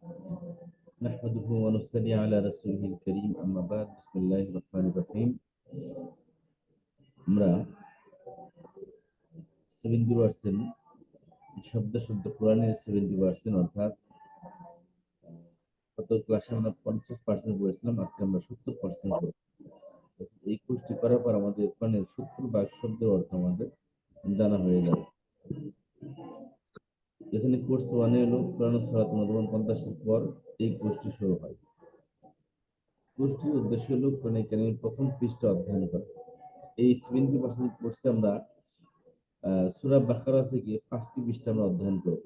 نحمده ونصلي على رسوله الكريم أما بعد بسم الله الرحمن الرحيم আমরা 70% শব্দ শব্দ কোরআনের 70% অর্থাৎ গত ক্লাসে আমরা 50% পড়েছিলাম, আজকে আমরা 70% করব। এই কোর্সটি করার পর আমাদের কোরআনের 70 ভাগ শব্দের অর্থ আমাদের জানা হয়ে যাবে। এখানে কোর্স 1 হলো কোরআন সূরাত মুদম্মিন 50 এর পর এই কোর্সটি শুরু হয়। কোর্সটির উদ্দেশ্য হলো কোরআন কারীমের প্রথম পৃষ্ঠা অধ্যয়ন করা। এই 70% কোর্সে আমরা সূরা বাকারা থেকে 5টি পৃষ্ঠা আমরা অধ্যয়ন করব।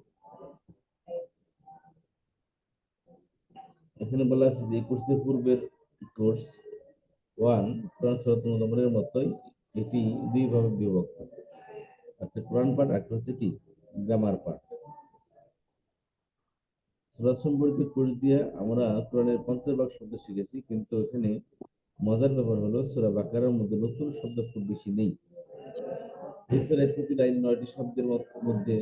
এখানে বলা আছে যে এই কোর্সের পূর্বের কোর্স 1 কোরআন সূরাত মুদম্মিনের মতোই এটি দুই ভাগে বিভক্ত, একটা কোরআন পাঠ, একটা হচ্ছে কি গ্রামার পাঠ। সূরা সম্পর্কিত কোর্স দিয়ে আমরা কোরআনের 50 ভাগ শব্দ শিখেছি, কিন্তু এখানে মজার ব্যাপার হলো সূরা বাকারার মধ্যে নতুন শব্দ খুব বেশি নেই। এই সূরায় প্রতি লাইন 9টি শব্দের মধ্যে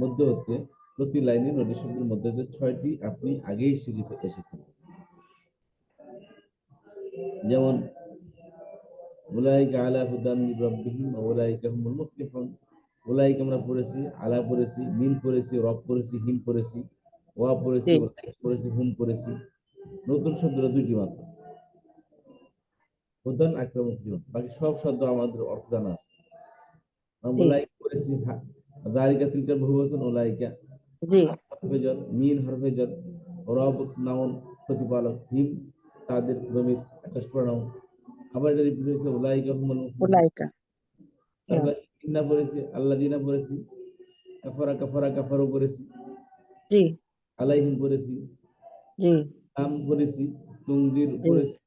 মধ্যে হতে প্রতি লাইনে 9টি শব্দের মধ্যে 6টি আপনি আগেই শিখে এসেছেন। যেমন উলাইকা আলা হুদান মির রাব্বিহিম ওয়া উলাইকা হুমুল মুফলিহুন। উলাইকা আমরা পড়েছি, আলা পড়েছি, মিন পড়েছি, রব পড়েছি, হিম পড়েছি, ওয়া পড়েছি, জি উলাইকা পড়েছি, হুম পড়েছি। নতুন শব্দটা 2টি মাত্র, হুদান আকরাম মুফলিহুন। বাকি সব শব্দ আমাদের অর্থ জানা আছে। জি উলাইকা পড়েছি, যালিকা তিলকা বহুবচন, উলাইকা জি হরফে jar, মিন হরফে jar, রব নাউন প্রতিপালক, হিম তাদের জমির আকাশ প্রণাম। আবার এটা রিপিট হয়েছে উলাইকা হুমুল মুফলিহুন। উলাইকা। হুম, তারপর ইন্না পড়েছি, আল্লাযিনা পড়েছি, কাফারা কাফারা কাফারও পড়েছি, জি আলাইহিম পড়েছি, জি নাম পড়েছি, তুনজির জি পড়েছি।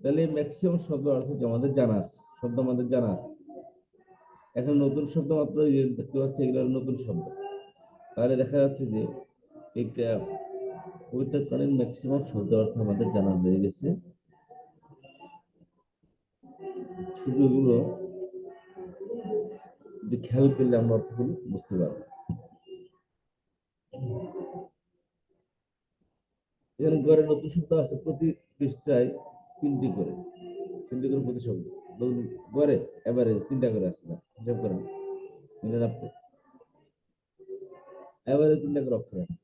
তাহলে ম্যাক্সিমাম শব্দ অর্থ কি আমাদের জানা আছে, শব্দ আমাদের জানা আছে। এখন নতুন শব্দ মাত্র দেখতে পাচ্ছি, এগুলো নতুন শব্দ। তাহলে দেখা যাচ্ছে যে এই পবিত্রকালীন ম্যাক্সিমাম শব্দ অর্থ আমাদের জানা হয়ে গেছে। শুধু এগুলো যে খেয়াল করলে আমরা অর্থগুলো বুঝতে পারবো। এখানে গড়ে নতুন শব্দ আছে প্রতি পৃষ্ঠায় 3টি করে, 3টি করে প্রতি শব্দ। গড়ে এভারেজ 3টা করে আছে না, হিসাব করেন, মিলেন আপনি, এভারেজ 3টা করে অক্ষর আছে।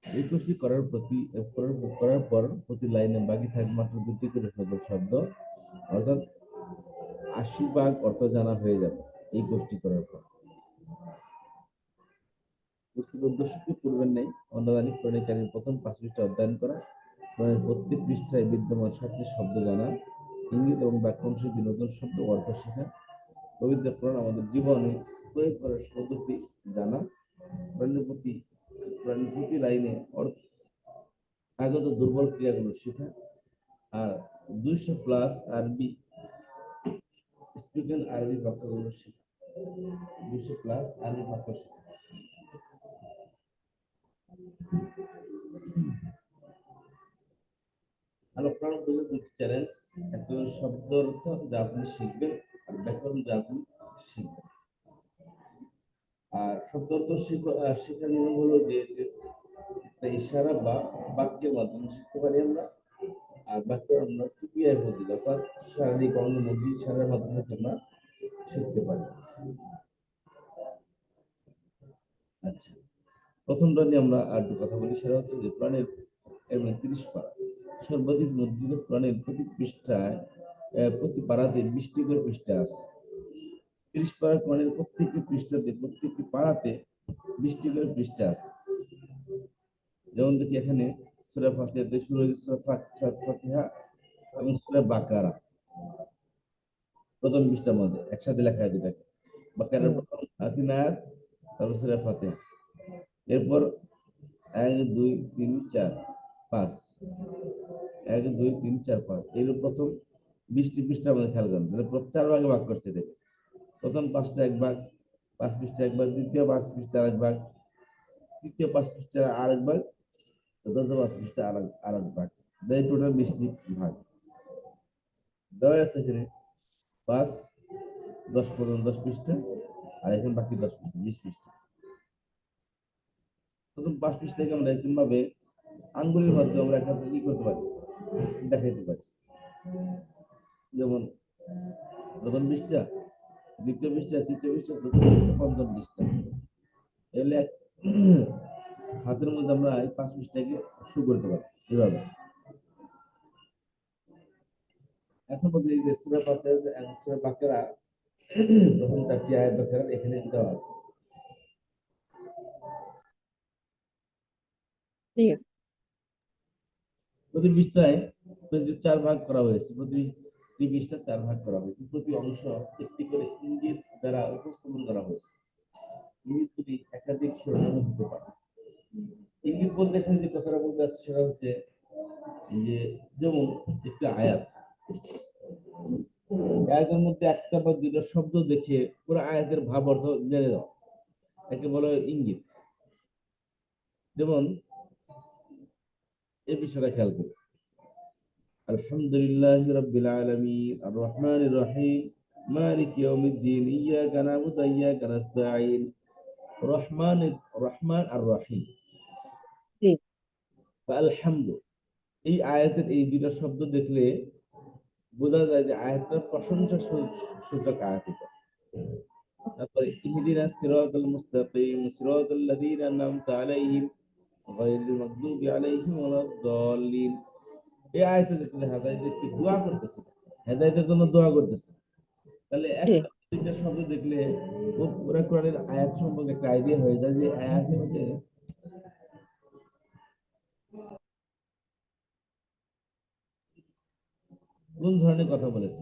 এই কোর্সটি করার পর প্রতি লাইনে বাকি থাকে মাত্র 2টি করে শব্দ, অর্থাৎ 80 ভাগ অর্থ জানা হয়ে যাবে এই কোর্সটি করার পর। কোর্সটির উদ্দেশ্য কি পূর্বের নেই, অন্যদানিক কোরআন কারীমের প্রথম 5 পৃষ্ঠা অধ্যয়ন করা, কোরআনের প্রত্যেক পৃষ্ঠায় বিদ্যমান 7টি শব্দ জানা, ইঙ্গিত এবং বাক্যাংশ দিয়ে নতুন শব্দ অর্থ শেখা, পবিত্র কোরআন আমাদের জীবনে প্রয়োগ করার পদ্ধতি জানা, কোরআনের প্রতি লাইনে আগত দুর্বল ক্রিয়াগুলো শেখা, আর 200+ আরবি স্পোকেন আরবি বাক্যগুলো শেখা, 200+ আরবি বাক্য শেখা। কোরআন বোঝার 2টি চ্যালেঞ্জ, একটা হলো শব্দ অর্থ যা আপনি শিখবেন, আর ব্যাকরণ যা আপনি শিখবেন। আর শব্দ অর্থ শেখার নিয়ম হলো যে একটা ইশারা বা বাক্যের মাধ্যমে শিখতে পারি আমরা, আর বাক্য আমরা ক্রিয়ার মধ্যে অর্থাৎ শারীরিক অঙ্গভঙ্গি ইশারার মাধ্যমে আমরা শিখতে পারি। আচ্ছা, প্রথমটা নিয়ে আমরা আর একটু কথা বলি, সেটা হচ্ছে যে কোরআনের 30 পারা, সর্বাধিক মুদ্রিত কোরআনের প্রতি পৃষ্ঠায় প্রতি পারাতে 20টি করে পৃষ্ঠা আছে। 30 পারা কোরআনের প্রত্যেকটি পৃষ্ঠাতে প্রত্যেকটি পারাতে 20টি করে পৃষ্ঠা আছে। যেমন দেখি এখানে সূরা ফাতিহাতে শুরু হয়েছে সূরা ফাতিহা এবং সূরা বাকারা, প্রথম পৃষ্ঠার মধ্যে একসাথে লেখা হয় দুটাকে, বাকারার হুম, প্রথম 3 আয়াত, তারপর সূরা ফাতিহা, এরপর 1 2 3 4 5, 1 2 3 4 5, এর প্রথম 20টি পৃষ্ঠা আমাদের খেয়াল করেন, 4 ভাগে ভাগ করছে এটাকে। প্রথম 5টা এক ভাগ, 5 পৃষ্ঠা এক ভাগ, দ্বিতীয় 5 পৃষ্ঠা এক ভাগ, তৃতীয় 5 পৃষ্ঠা আরেক ভাগ, চতুর্থ 5 পৃষ্ঠা আরেক ভাগ, তাই টোটাল 20টি ভাগ দেওয়া আছে এখানে। 5 10 পর্যন্ত 10 পৃষ্ঠা, আর এখন বাকি 10 পৃষ্ঠা 20 পৃষ্ঠা। প্রথম 5 পৃষ্ঠাকে আমরা এরকমভাবে আঙ্গুলের মাধ্যমে আমরা একটা কি করতে পারি, দেখাইতে পারি। যেমন প্রথম পৃষ্ঠা, দ্বিতীয় পৃষ্ঠা, তৃতীয় পৃষ্ঠা, চতুর্থ পৃষ্ঠা, পঞ্চম পৃষ্ঠা, এলে হাতের মধ্যে আমরা এই 5 পৃষ্ঠাকে শুরু করতে পারি এভাবে। এখন বলতে এই যে সূরা ফাতিহা, সূরা বাকারা প্রথম 4টি আয়াত বাকারা এখানে দেওয়া আছে। জি, প্রতি পৃষ্ঠায় 4 ভাগ করা হয়েছে, প্রতি পৃষ্ঠা 4 ভাগ করা হয়েছে, প্রতি অংশ একটি করে ইঙ্গিত দ্বারা উপস্থাপন করা হয়েছে। ইঙ্গিতগুলি একাধিক শিরোনামে হতে পারে। ইঙ্গিত বলতে এখানে যে কথাটা বলতে যাচ্ছে সেটা হচ্ছে যে যেমন একটা আয়াত, আয়াতের মধ্যে একটা বা দুটো শব্দ দেখে পুরো আয়াতের ভাব অর্থ জেনে দাও, একে বলা হয় ইঙ্গিত। যেমন এই বিষয়টা খেয়াল করি, আলহামদুলিল্লাহি রাব্বিল আলামিন আর রহমানির রহিম মালিক ইয়াউমিদ্দিন ইয়্যাকা না'বুদু ওয়া ইয়্যাকা নাস্তাঈন রহমান আর রহিম। জি, আলহামদু, এই আয়াতের এই দুটো শব্দ দেখলে বোঝা যায় যে আয়াতটার প্রশংসা সূচক আয়াত এটা। তারপরে ইহদিনাস সিরাতাল মুস্তাকিম সিরাতাল লাযীনা আন'আমতা আলাইহিম গায়রিল মাগদুবি আলাইহিম ওয়ালাদ-দাল্লিন। এই আয়াতে দেখলে হেদায়েতের একটি দোয়া করতেছে, হেদায়েতের জন্য দোয়া করতেছে। তাহলে জি, একটা দুইটা শব্দ দেখলে পুরা কোরআনের আয়াত সম্পর্কে একটা আইডিয়া হয়ে যায় যে আয়াতের মধ্যে কোন ধরনের কথা বলেছে,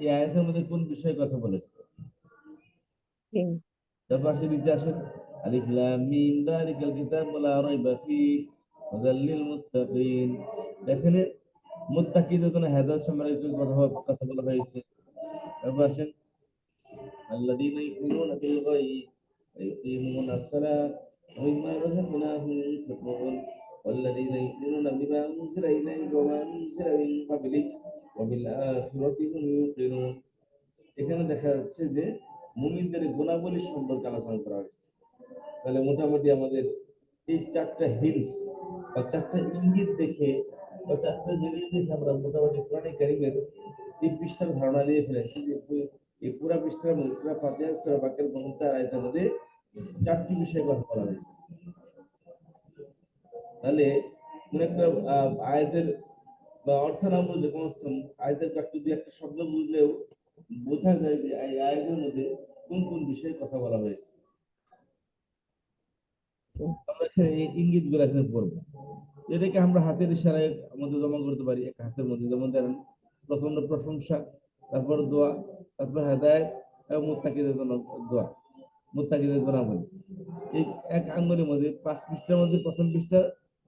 এই আয়াতের মধ্যে কোন বিষয়ে কথা বলেছে। জি, তারপর আসে নিচে আসেন, আলিফ লাম মিম যালিকাল কিতাবু লা রাইবা ফীহি হুদাল লিল মুত্তাকিন। এখানে মুত্তাকিদের জন্য হেদায়েত সম্পর্কে কথা বলা হয়েছে। তারপর আসেন, الذين يؤمنون بالغيب ويقيمون الصلاة ومما رزقناهم ينفقون والذين يؤمنون بما أنزل إليك وما أنزل من قبلك وبالآخرة هم يوقنون। এখানে দেখা যাচ্ছে যে মুমিনদের গুণাবলী সম্পর্কে আলোচনা করা হয়েছে। তাহলে মোটামুটি আমাদের এই 4টা হিন্টস বা 4টা ইঙ্গিত দেখে বা 4টা জিনিস দেখে আমরা মোটামুটি কোরআনে কারিমের এই পৃষ্ঠার ধারণা নিয়ে ফেলেছি যে এই পুরা পৃষ্ঠার মধ্যে সূরা ফাতিহা সূরা বাকারার প্রথম 4 আয়াতের মধ্যে 4টি বিষয়ে কথা বলা হয়েছে। তাহলে কোন একটা আয়াতের বা অর্থ না বুঝলে কোন আয়াতের একটু দুই একটা শব্দ বুঝলেও বোঝা যায় যে এই আয়াতের মধ্যে কোন কোন বিষয়ে কথা বলা হয়েছে। আমরা এখানে এই ইঙ্গিত গুলো এখানে পড়বো, এটাকে আমরা হাতের ইশারায় মধ্যে জমা করতে পারি এক হাতের মধ্যে। যেমন ধরেন প্রথম প্রশংসা, তারপর দোয়া, তারপর হেদায়েত এবং মুত্তাকিদের জন্য দোয়া, মুত্তাকিদের জন্য বলি। এই এক আঙ্গুলের মধ্যে 5 পৃষ্ঠার মধ্যে প্রথম পৃষ্ঠা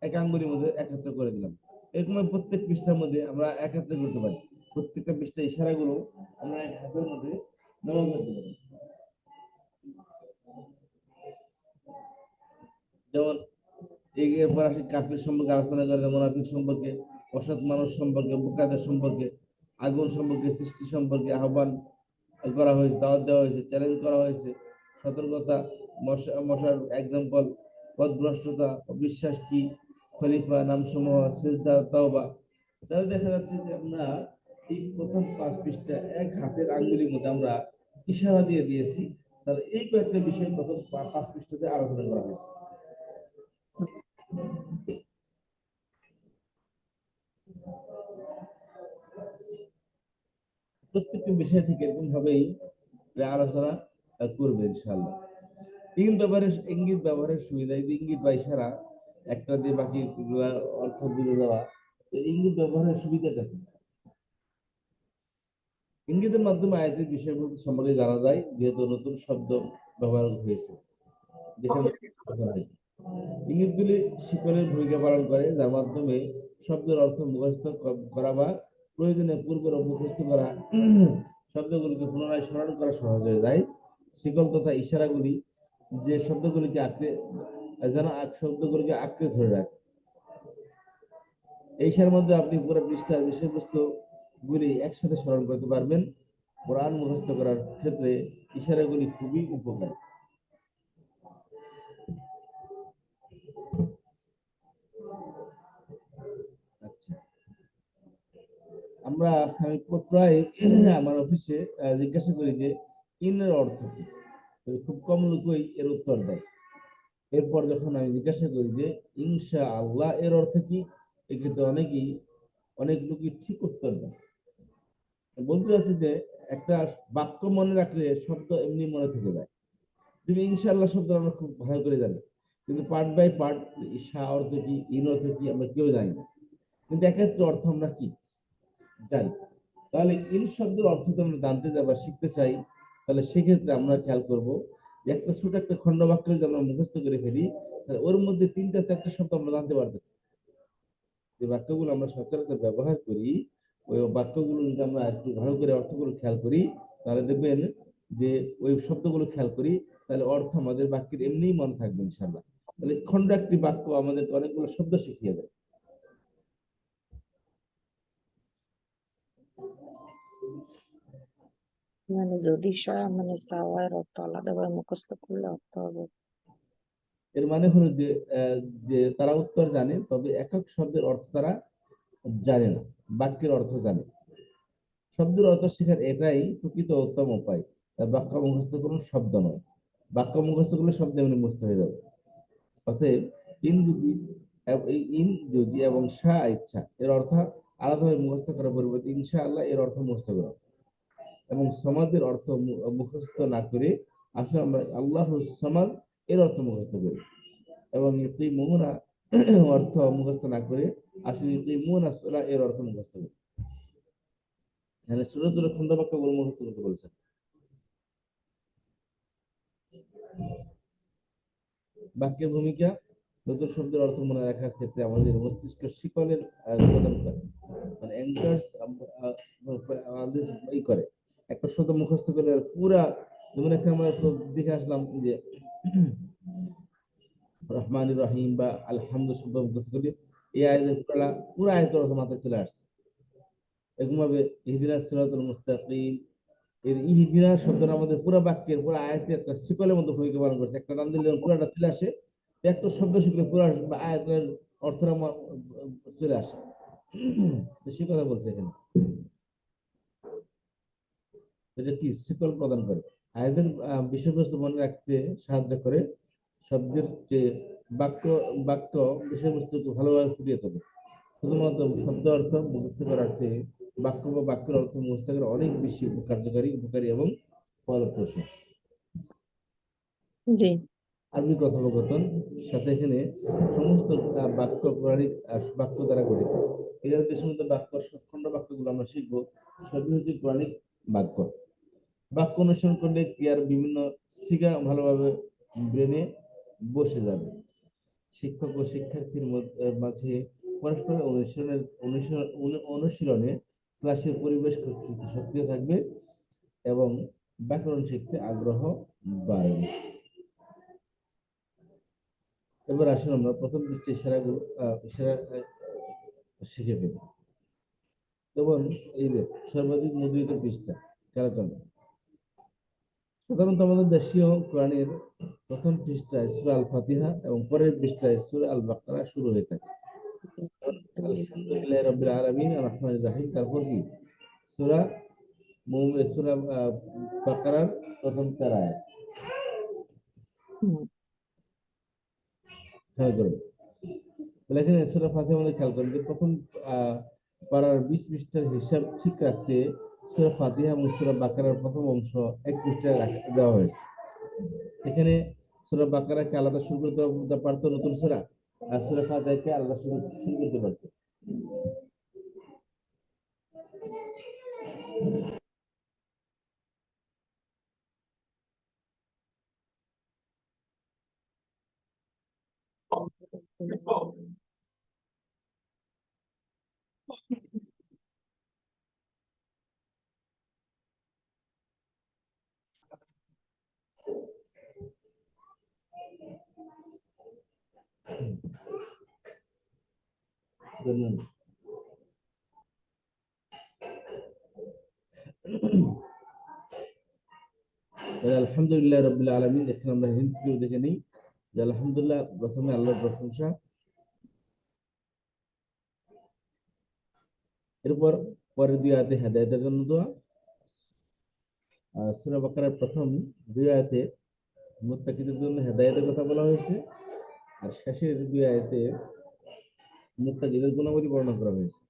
এক আঙ্গুলের মধ্যে একত্র করে দিলাম। এরকম প্রত্যেক পৃষ্ঠার মধ্যে আমরা একত্র করতে পারি, প্রত্যেকটা পৃষ্ঠা ইশারাগুলো আমরা এক হাতের মধ্যে জমা করতে পারি। যেমন এরপর আসি কাফির সম্পর্কে আলোচনা করে, মুনাফিক সম্পর্কে, অসৎ মানুষ সম্পর্কে, বোকাদের সম্পর্কে, আগুন সম্পর্কে, সৃষ্টি সম্পর্কে আহ্বান করা হয়েছে, দাওয়াত দেওয়া হয়েছে, চ্যালেঞ্জ করা হয়েছে, সতর্কতা, মশার এক্সাম্পল, পথভ্রষ্টতা, অবিশ্বাস কি, খলিফা নামসমূহ, সিজদা, তাওবা। তাহলে দেখা যাচ্ছে যে আমরা এই প্রথম 5 পৃষ্ঠা এক হাতের আঙ্গুলির মধ্যে আমরা ইশারা দিয়ে দিয়েছি। তাহলে এই কয়েকটা বিষয় প্রথম 5 পৃষ্ঠাতে আলোচনা করা হয়েছে। প্রত্যেকটা বিষয় ঠিক এরকম ভাবেই আলোচনা করবে ইনশাআল্লাহ। ইঙ্গিত ব্যবহারের সুবিধা, ইঙ্গিত বা ইশারা একটা দিয়ে বাকি অর্থ বুঝে যাওয়া, ইঙ্গিত ব্যবহারের সুবিধাটা কি? ইঙ্গিতের মাধ্যমে আয়াতের বিষয়বস্তু সম্পর্কে জানা যায়, যেহেতু নতুন শব্দ ব্যবহার হয়েছে যেখানে ব্যবহার হয়েছে। ইঙ্গিতগুলি শিকলের ভূমিকা পালন করে, যার মাধ্যমে শব্দের অর্থ মুখস্থ করা বা প্রয়োজনে পূর্বের মুখস্থ করা শব্দগুলিকে পুনরায় স্মরণ করা সহজ হয়ে যায়। শিকল তথা ইশারাগুলি যে শব্দগুলিকে শব্দগুলিকে আঁকড়ে ধরে রাখে। এই ইশারার মধ্যে আপনি পুরো পৃষ্ঠার বিষয়বস্তু গুলি একসাথে স্মরণ করতে পারবেন। কোরআন মুখস্থ করার ক্ষেত্রে ইশারাগুলি খুবই উপকারী। আমরা আমি প্রায় আমার অফিসে জিজ্ঞাসা করি যে ইনের অর্থ কি, তো খুব কম লোকই এর উত্তর দেয়। এরপর যখন আমি জিজ্ঞাসা করি যে ইনশা আল্লাহ এর অর্থ কি, এক্ষেত্রে অনেক লোকই ঠিক উত্তর দেয়। বলতে চাচ্ছি যে একটা বাক্য মনে রাখলে শব্দ এমনি মনে থেকে যায়। তুমি ইনশাআল্লাহ শব্দ আমরা খুব ভালো করে জানি, কিন্তু পার্ট বাই পার্ট ঈশা অর্থ কি, ইন অর্থ কি আমরা কেউ জানি না, কিন্তু এক্ষেত্রে অর্থ আমরা কি জানি। তাহলে ইন শব্দের অর্থ যদি আমরা জানতে যাই বা শিখতে চাই, তাহলে সেক্ষেত্রে আমরা খেয়াল করব যে একটা ছোট একটা খণ্ড বাক্য যদি আমরা মুখস্থ করে ফেলি, তাহলে ওর মধ্যে 3টা 4টা শব্দ আমরা জানতে পারতেছি। যে বাক্যগুলো আমরা সচরাচর ব্যবহার করি, ওই বাক্যগুলো যদি আমরা একটু ভালো করে অর্থগুলো খেয়াল করি, তাহলে দেখবেন যে ওই শব্দগুলো খেয়াল করি, তাহলে অর্থ আমাদের বাক্যের এমনিই মনে থাকবে ইনশাআল্লাহ। তাহলে খণ্ড একটি বাক্য আমাদের অনেকগুলো শব্দ শিখিয়ে দেয়। মানে যদি মানে সাওয়ার অর্থ আলাদাভাবে মুখস্থ করলে অর্থ হবে। এর মানে হলো যে যে তারা উত্তর জানে, তবে একক শব্দের অর্থ তারা জানে না, বাক্যের অর্থ জানে। শব্দের অর্থ শেখার এটাই প্রকৃত উত্তম উপায়। বাক্য মুখস্থ কোনো শব্দ নয়, বাক্য মুখস্থ করলে শব্দ এমনি মুখস্থ হয়ে যাবে। অতএব ইন যদি এই ইন যদি এবং সা ইচ্ছা এর অর্থ আলাদাভাবে মুখস্থ করার পরিবর্তে ইনশা আল্লাহ এর অর্থ মুখস্থ করা, এবং সমাজের অর্থ মুখস্থ না করে আসলে আমরা আল্লাহ সমাজ এর অর্থ মুখস্থ করি, এবং তুই মোহনা অর্থ মুখস্থ না করে আসলে তুই মোহনা সোলা এর অর্থ মুখস্থ করি। এখানে ছোট ছোট খন্ড বাক্যগুলো মুখস্থ করতে বলছেন। বাক্যের ভূমিকা, নতুন শব্দের অর্থ মনে রাখার ক্ষেত্রে আমাদের মস্তিষ্ক শিকলের প্রদান করে, মানে অ্যাঙ্কার্স আমাদের করে। একটা শব্দ মুখস্থ করে পুরা, যেমন এখানে আমরা দেখে আসলাম যে রহমান রহিম বা আলহামদু শব্দ মুখস্থ করি, এই আয়াতের পুরো আয়াতের অর্থ মাথায় চলে আসছে। এরকম ভাবে ইহদিনাস সিরাতাল মুস্তাকিম, এর ইহদিনা শব্দটা আমাদের পুরো বাক্যের পুরো আয়াতের একটা শিকলের মধ্যে ভূমিকা পালন করছে। একটা নাম দিলে পুরোটা চলে আসে, একটা শব্দ শিখলে পুরো আয়াতের অর্থটা চলে আসে। সে কথা বলছে এখানে, এটা কি শিকল প্রদান করে, আয়াতের বিষয়বস্তু মনে রাখতে সাহায্য করে, শব্দের যে বাক্য বাক্য বিষয়বস্তুকে ভালোভাবে ফুটিয়ে তোলে। শুধুমাত্র শব্দ অর্থ মুখস্থ করার চেয়ে বাক্য বা বাক্যের অর্থ মুখস্থ করা অনেক বেশি কার্যকারী, উপকারী এবং ফলপ্রসূ। জি। আরবি কথোপকথন সাথে এখানে সমস্ত বাক্য পৌরাণিক বাক্য দ্বারা গঠিত। এখানে যে সমস্ত বাক্য খণ্ড বাক্যগুলো আমরা শিখবো সবই হচ্ছে পৌরাণিক বাক্য। বাক্য অনুসরণ করলে ক্রিয়ার বিভিন্ন শিখা ভালোভাবে ব্রেনে বসে যাবে। শিক্ষক ও শিক্ষার্থীর মাঝে পরস্পর অনুশীলনে ক্লাসের পরিবেশ সক্রিয় থাকবে এবং ব্যাকরণ শিখতে আগ্রহ বাড়বে। এবার আসুন আমরা প্রথম যে ইশারাগুলো ইশারা শিখে ফেলি। যেমন এই যে সর্বাধিক মুদ্রিত পৃষ্ঠা খেলা করবে। সাধারণত আমাদের দেশীয় কোরআনের প্রথম পৃষ্ঠায় সূরা আল ফাতিহা এবং পরের পৃষ্ঠায় সূরা আল বাকারা শুরু হয়ে থাকে। আলহামদুলিল্লাহি রাব্বিল আলামিন আর রহমানির রহিম, তারপর কি সূরা সূরা বাকারার প্রথম 4 আয়াত। খেয়াল করবেন, তাহলে এখানে সূরা ফাতিহার মধ্যে খেয়াল করবেন যে প্রথম পারার 20 পৃষ্ঠার হিসাব ঠিক রাখতে সূরা ফাতিহা এবং সূরা বাকারার প্রথম অংশ এক পৃষ্ঠায় দেওয়া হয়েছে। এখানে সূরা বাকারাকে আলাদা শুরু করতে পারতো নতুন সূরা, আর সূরা ফাতিহাকে আলাদা শুরু করতে পারতো। আলহামদুলিল্লাহ রাব্বিল আলামিন, এখানে আমরা হিন্টস গুলো দেখে নিই যে আলহামদুলিল্লাহ প্রথমে আল্লাহর প্রশংসা, এরপর পরের দুই আয়াতে হেদায়েতের জন্য দোয়া। আর সূরা বাকারার প্রথম দুই আয়াতে মুত্তাকিদের জন্য হেদায়েতের কথা বলা হয়েছে, আর শেষের দুই আয়াতে মুত্তাকিদের গুণাবলী বর্ণনা করা হয়েছে।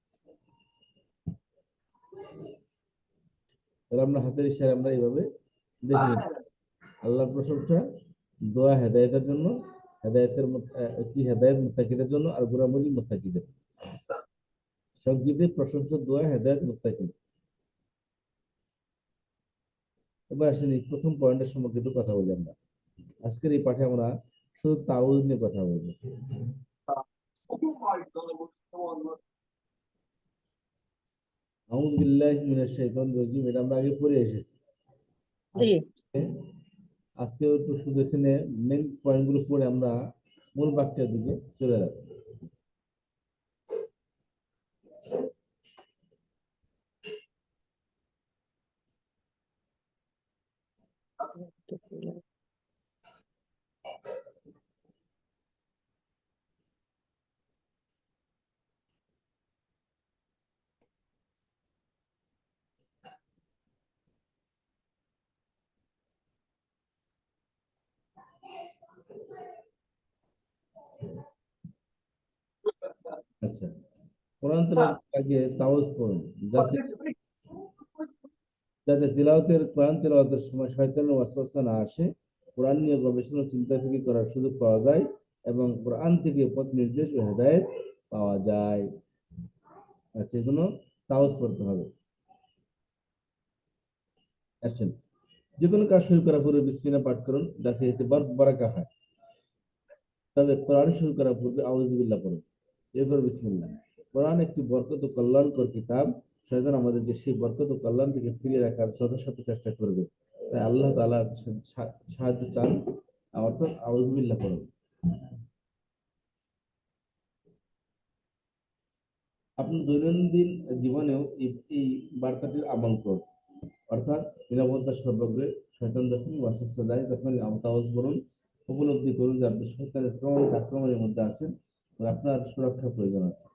তাহলে আমরা হাতের ইশারায় আমরা এইভাবে দেখে নিই। আল্লাহর প্রশংসা, দোয়া হেদায়েতের জন্য, কি হেদায়েত মুত্তাকিদের জন্য, আর গুণাবলী মুত্তাকিদের। সংক্ষেপে প্রশংসা, দোয়া, হেদায়েত, মুত্তাকিদ। এবার আসেন এই প্রথম পয়েন্টের সম্পর্কে একটু কথা বলি আমরা। আজকের এই পাঠে আমরা শুধু তাউজ নিয়ে কথা বলবো। আউযু বিল্লাহি মিনাশ শাইতানির রাজিম, এটা আমরা আগে পড়ে এসেছি। জি। আজকে একটু শুধু এখানে মেন পয়েন্টগুলো পড়ে আমরা মূল বাক্যের দিকে চলে যাব। আচ্ছা, কোরআন তেলাওয়াতের আগে তাওয়াজ পড়ুন, যাতে যাতে কোরআন তেলাওয়াতের সময় শয়তানের ওয়াসওয়াসা না আসে, কোরআন নিয়ে গবেষণা চিন্তা ফিকির করার সুযোগ পাওয়া যায়, এবং কোরআন থেকে পথ নির্দেশ ও হেদায়েত পাওয়া যায়। আচ্ছা, এগুলো তাওয়াজ পড়তে হবে। আসছেন, যে কোনো কাজ শুরু করার পূর্বে বিসমিল্লাহ পাঠ করুন, যাতে এতে বারাকা হয়। তবে কোরআন শুরু করার পূর্বে আউযুবিল্লাহ পড়ুন, এরপর বিসমিল্লাহ। কোরআন একটি বরকত ও কল্যাণকর কিতাব। শয়তান আমাদেরকে সেই বরকত ও কল্যাণ থেকে ফিরিয়ে রাখার শত শত চেষ্টা করবে, তাই আল্লাহ তাআলা সাহায্য চান, অর্থাৎ আউযুবিল্লাহ পড়ুন। আপনার দৈনন্দিন জীবনেও এই বার্তাটির আমল করুন, অর্থাৎ নিরাপত্তার সর্বগ্রে শয়তান যখন ওয়াসওয়াসা দেয় তখন তাওয়াজ পড়ুন। উপলব্ধি করুন যে আপনি শয়তানের প্রমাণিত আক্রমণের মধ্যে আছেন এবং আপনার সুরক্ষার প্রয়োজন আছে।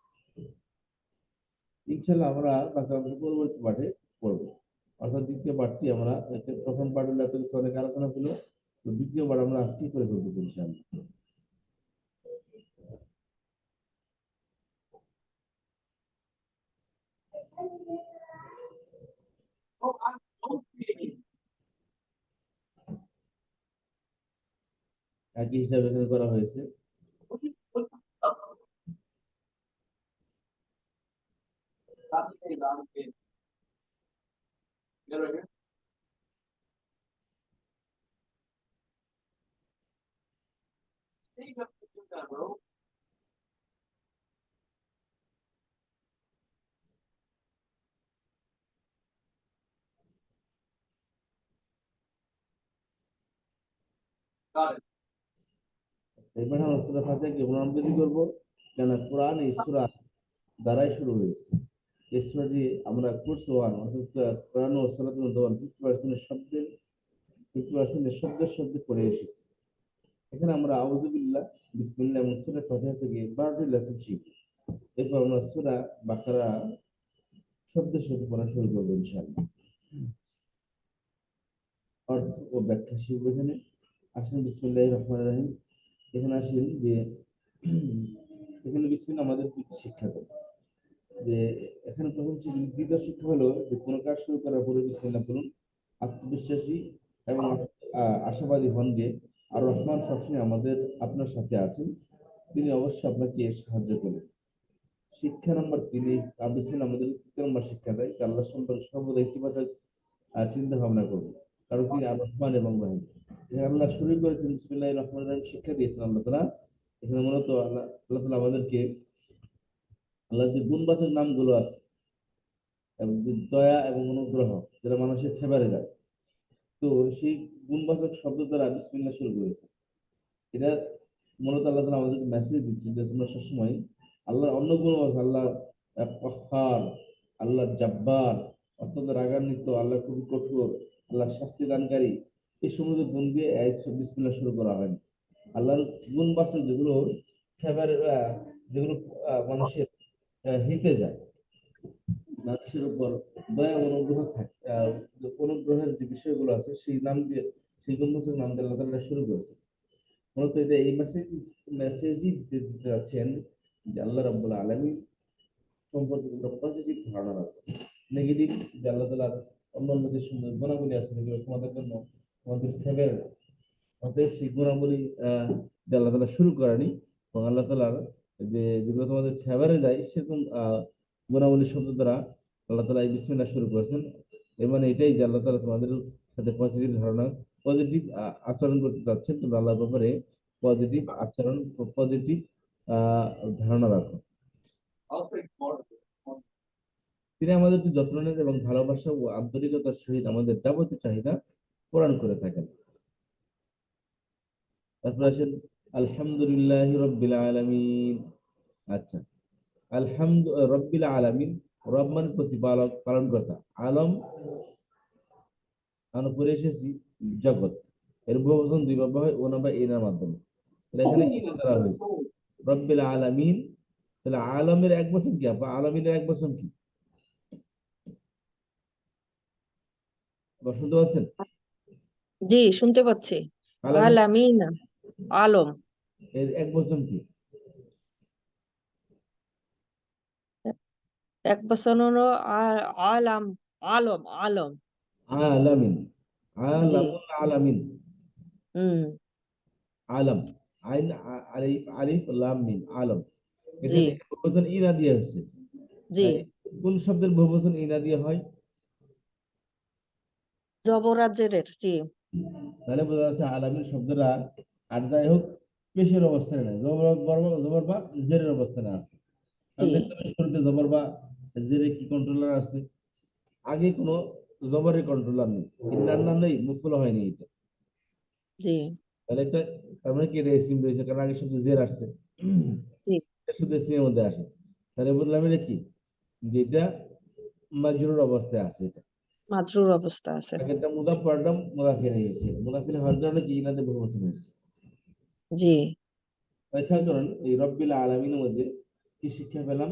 ইনশাআল্লাহ আমরা পরবর্তী পাঠে পড়বো, অর্থাৎ দ্বিতীয় পাঠটি আমরা প্রথম পাঠ হলে এত কিছু অনেক আলোচনা হলো, তো দ্বিতীয় পাঠ আমরা আজকেই করে ফেলবো ইনশাআল্লাহ। একই হিসাবে এখানে করা হয়েছে। এবার আমরা সূরা ফাতিহাকে পুনরাবৃত্তি করবো, কেন কোরআন এই সূরা দ্বারাই শুরু হয়েছে। এই সূরাটি আমরা কোর্স ওয়ান, অর্থাৎ কোরআন ও সালাতুল দোয়ান 50% শব্দের 50% শব্দের শব্দে পড়ে এসেছি। এখানে আমরা আউযুবিল্লাহ, বিসমিল্লাহ এবং সূরা ফাতিহা থেকে 12টি লেসন শিখব। এরপর আমরা সূরা বাকারা শব্দের সাথে পড়া শুরু করবো ইনশাআল্লাহ। অর্থ ও ব্যাখ্যা শিখব এখানে। আসেন বিসমিল্লাহির রহমানির রহিম। এখানে আসেন যে এখানে বিসমিল্লাহ আমাদের শিক্ষা দেয় যে এখানে প্রথম দ্বিতীয় শিক্ষা হলো যে কোনো কাজ শুরু করার পূর্বে বিসমিল্লাহ বলুন। আত্মবিশ্বাসী এবং আশাবাদী হন যে আর রহমান সবসময় আপনার সাথে আছেন, তিনি অবশ্যই আপনাকে সাহায্য করবেন। শিক্ষা নম্বর 3, বিসমিল্লাহ আমাদের 3 নম্বর শিক্ষা দেয় যে আল্লাহ সম্পর্কে সর্বদা ইতিবাচক চিন্তা ভাবনা করবো, কারণ তিনি আর রহমান এবং রহিম। আল্লাহ শুরু করেছেন বিসমিল্লাহির রহমানির রহিম, শিক্ষা দিয়েছেন আল্লাহ তাআলা। এখানে মূলত আল্লাহ তাআলা আমাদেরকে আল্লাহর যে গুণবাচক নামগুলো আছে, এবং যে দয়া এবং অনুগ্রহ, যেটা মানুষের ফেভারে যায়, তো সেই গুণবাচক শব্দ দ্বারা বিসমিল্লাহ শুরু করেছে। এটা মূলত আল্লাহ তাআলা আমাদেরকে মেসেজ দিচ্ছে যে তোমরা সবসময় আল্লাহর অন্য গুণ আছে, আল্লাহ কহ্হার, আল্লাহ জাব্বার, অত্যন্ত রাগান্বিত, আল্লাহ খুবই কঠোর, আল্লাহ শাস্তি দানকারী, এই সমস্ত গুণ দিয়ে বিসমিল্লাহ শুরু করা হয়নি। আল্লাহর গুণবাচক যেগুলো ফেভারে, যেগুলো মানুষের হিতে যায়, মানুষের উপর দয়া অনুগ্রহ থাকে, অনুগ্রহের যে বিষয়গুলো আছে সেই নাম দিয়ে, সেই গুণবাচক নাম দিয়ে আল্লাহ তাআলা শুরু করেছে। মূলত এটা এই মেসেজই দিতে যাচ্ছেন যে আল্লাহ রাব্বুল আলামিন সম্পর্কে তোমরা পজিটিভ ধারণা রাখো। নেগেটিভ যে আল্লাহ তাআলার অন্যান্য যে সুন্দর গুণাবলী আছে যেগুলো তোমাদের জন্য তোমাদের ফেভারিট, অতএব সেই গুণাবলী দিয়ে আল্লাহ তাআলা শুরু করেনি, এবং আল্লাহ তাআলার যে যেগুলো তোমাদের ফেভারে যায় সেরকম গুণাবলী শব্দ দ্বারা আল্লাহ তাআলা এই বিসমিল্লাহ শুরু করেছেন। এর মানে এটাই যে আল্লাহ তাআলা তোমাদের সাথে পজিটিভ ধারণা, পজিটিভ আচরণ করতে চাচ্ছেন। তোমরা আল্লাহর ব্যাপারে পজিটিভ আচরণ, পজিটিভ ধারণা রাখো। তিনি আমাদেরকে যত্ন নেন এবং ভালোবাসা ও আন্তরিকতার সহিত আমাদের যাবতীয় চাহিদা পূরণ করে থাকেন। তারপর আসেন আলহামদুলিল্লাহ রব্বিল আলামিন। আচ্ছা, আলহামদু রব্বিল আলামিন, রব মানে প্রতিপালক, পালনকর্তা। আলম আমরা পড়ে এসেছি জগৎ, এর বহুবচন দুই ভাবে হয় ওনা বা এনার মাধ্যমে। তাহলে এখানে ইনা দ্বারা হয়েছে রব্বিল আলামিন। তাহলে আলমের এক বচন কি আপা? আলামিনের এক বচন কি আবার শুনতে পাচ্ছেন? জি, শুনতে পাচ্ছি। আলামিন আলামিন, আলম। এর এক বচন কি? এক বছর হলো আলাম, আলম, আলম। আলামিন, জি। আলামুল আলামিন, হুম। আলম, আইন আলিফ আলিফ লাম মিম, আলম। জি। এখানে বহুবচন ইনা দিয়ে হচ্ছে। জি। কোন শব্দের বহুবচন ইনা দিয়ে হয়? জবরাজের। জি। তাহলে বোঝা যাচ্ছে আলামিন শব্দটা আর যাই হোক পেশের অবস্থানে নাই, জবর বা জেরের অবস্থানে আছে। জি। কারণ দেখতে হবে শুরুতে জবর বা জেরে কি কন্ট্রোলার আছে, আগে কোনো জবরের কন্ট্রোলার নেই, ইন্নার নাম নেই, মুফুল হয়নি এটা। জি। তাহলে একটা, তার মানে কি এটা ইসিম রয়েছে, কারণ আগে শুধু জের আসছে, জি। এটা শুধু ইসিমের মধ্যে আসে। তাহলে বললাম এটা কি, যেটা মাজরুর অবস্থায় আছে এটা। মাজরুর অবস্থা আছে। আগেরটা মুদাফ পড়লাম, মুদাফিল হয়ে গেছে, মুদাফিল হওয়ার কারণে কি ইনাতে বহুবচন হয়েছে। জি। ব্যাখ্যা করেন এই রব্বিল আলামিনের মধ্যে কি শিক্ষা পেলাম?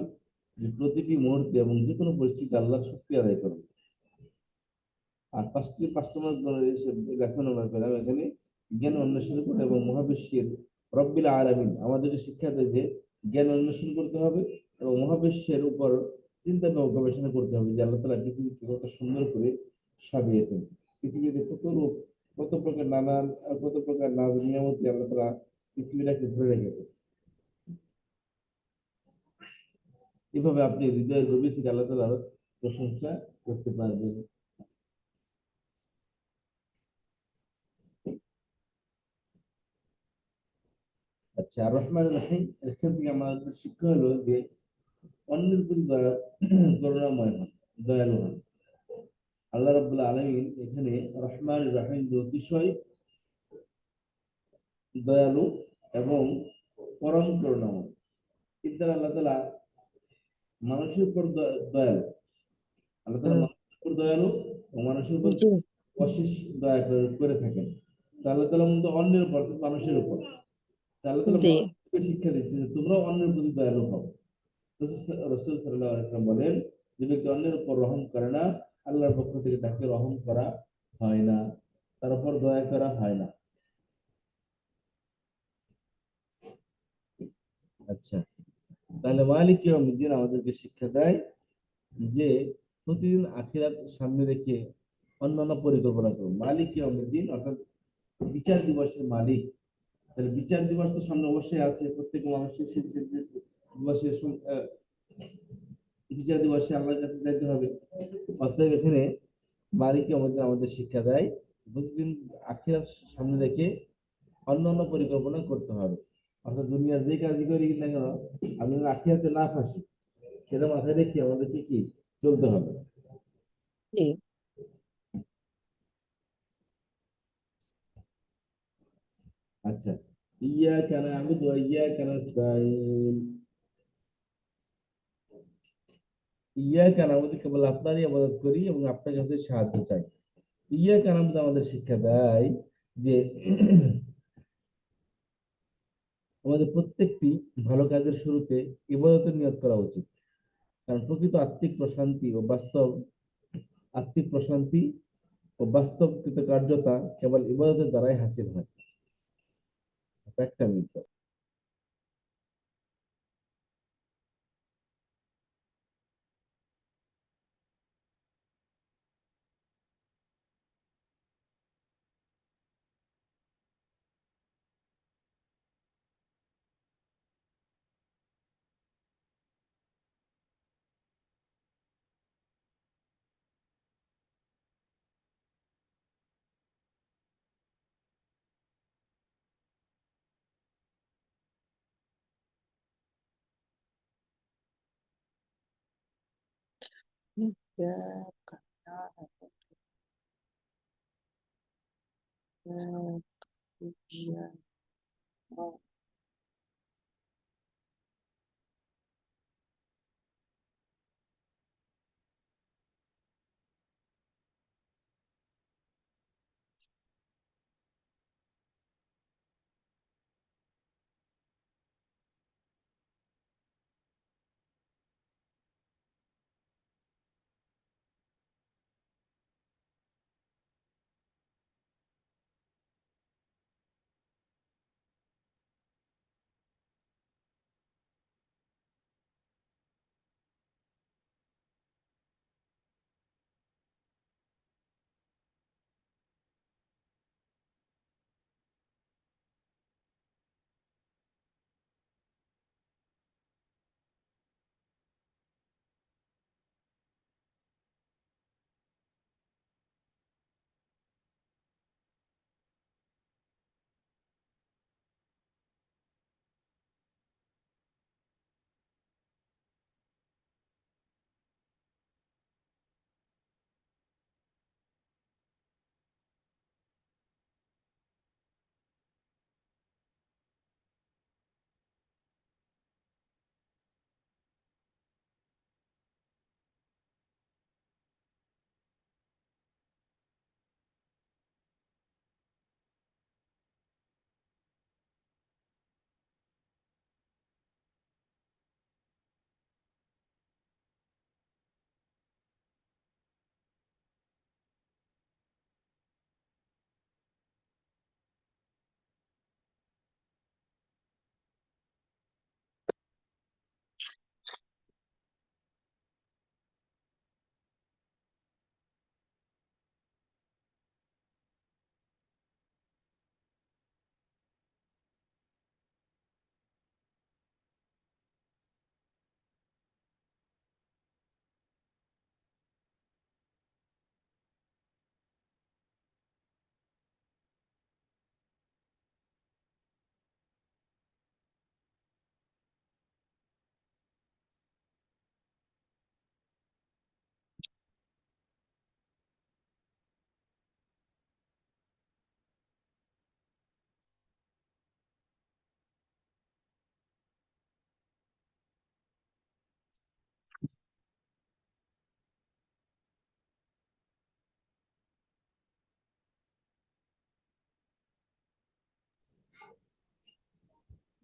যে প্রতিটি মুহূর্তে এবং যে কোনো পরিস্থিতি আল্লাহর শুকরিয়া আদায় করুন। আর পাঁচটি লেসন আমরা পেলাম এখানে, জ্ঞান অন্বেষণ করে এবং মহাবিশ্বের রব্বিল আলামিন আমাদেরকে শিক্ষা দেয় যে জ্ঞান অন্বেষণ করতে হবে এবং মহাবিশ্বের উপর চিন্তা বা গবেষণা করতে হবে যে আল্লাহ তাআলা পৃথিবীকে কত সুন্দর করে সাজিয়েছেন। পৃথিবীতে কত রূপ, কত প্রকার নানান, কত প্রকার নাজ নিয়ামতি আল্লাহ তাআলা পৃথিবীটাকে ধরে রেখেছে। এভাবে আপনি হৃদয়ের গভীর থেকে আল্লাহ তাআলার প্রশংসা করতে পারবেন। আচ্ছা, আর রহমান রহিম, এখান থেকে আমাদের শিক্ষা হলো যে অন্যের প্রতি দয়া, করুণাময় হন, দয়ালু হন। আল্লাহ রাব্বুল আলামিন এখানে রহমান রহিম যে অতিশয় দয়ালু এবং পরম করুণাময়, এর দ্বারা আল্লাহ তাআলা মানুষের উপর দয়ালু, আল্লাহ তাআলা হুম। মানুষের উপর দয়ালু ও মানুষের উপর জি। অশেষ দয়া করে থাকেন। তো আল্লাহ তাআলা মূলত অন্যের উপর অর্থাৎ মানুষের উপর, তো আল্লাহ তাআলা জি। মানুষকে শিক্ষা দিচ্ছে যে তোমরাও অন্যের প্রতি দয়ালু হও। রাসূল সাল্লাল্লাহু আলাইহি ওয়াসাল্লাম বলেন, যে ব্যক্তি অন্যের উপর রহম করে না, আল্লাহর পক্ষ থেকে তাকে রহম করা হয় না, তার উপর দয়া করা হয় না। আচ্ছা, তাহলে মালিক ইয়াউমিদ্দিন আমাদেরকে শিক্ষা দেয় যে প্রতিদিন আখিরাত সামনে রেখে অন্যান্য পরিকল্পনা করুন। মালিক ইয়াউমিদ্দিন অর্থাৎ বিচার দিবসের মালিক। তাহলে বিচার দিবস তো সামনে অবশ্যই আছে, প্রত্যেক মানুষের সেই বিচার দিবসের বিচার দিবসে আল্লাহর কাছে যাইতে হবে। অতএব এখানে মালিক আমাদের আমাদের শিক্ষা দেয় প্রতিদিন আখিরাত সামনে রেখে অন্যান্য পরিকল্পনা করতে হবে। অর্থাৎ দুনিয়ার যে কাজই করি না কেন আমি আখিরাতে না ফাঁসি, সেটা মাথায় রেখে আমাদেরকে কি চলতে হবে। জি। আচ্ছা, ইয়াকা না'বুদু ওয়া ইয়াকা নাস্তাঈন। ইয়াকা না'বুদু, কেবল আপনারই ইবাদত করি এবং আপনার কাছে সাহায্য চাই। ইয়াকা না'বুদু আমাদের শিক্ষা দেয় যে আমাদের প্রত্যেকটি ভালো কাজের শুরুতে ইবাদতের নিয়ত করা উচিত। কারণ প্রকৃত আত্মিক প্রশান্তি ও বাস্তব কৃতকার্যতা কেবল ইবাদতের দ্বারাই হাসিল হয়। একটা মিনিট। إياك نعبد وإياك نستعين.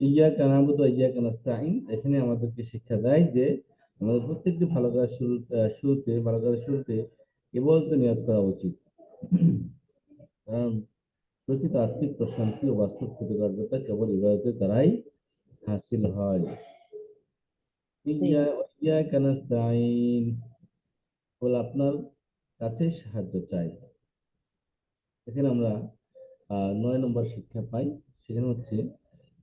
ইয়াকা নাবুদু ওয়া ইয়াকা নাস্তাইন এখানে আমাদেরকে শিক্ষা দেয় যে আমাদের প্রত্যেকটি ভালো কাজের শুরুতে ইবাদত নিয়ত করা উচিত। কারণ প্রকৃত আত্মিক প্রশান্তি ও বাস্তব কৃতকার্যতা কেবল ইবাদতের দ্বারাই হাসিল হয়। ইয়াকা নাস্তাইন বলে আপনার কাছে সাহায্য চাই। এখানে আমরা 9 নম্বর শিক্ষা পাই। সেখানে হচ্ছে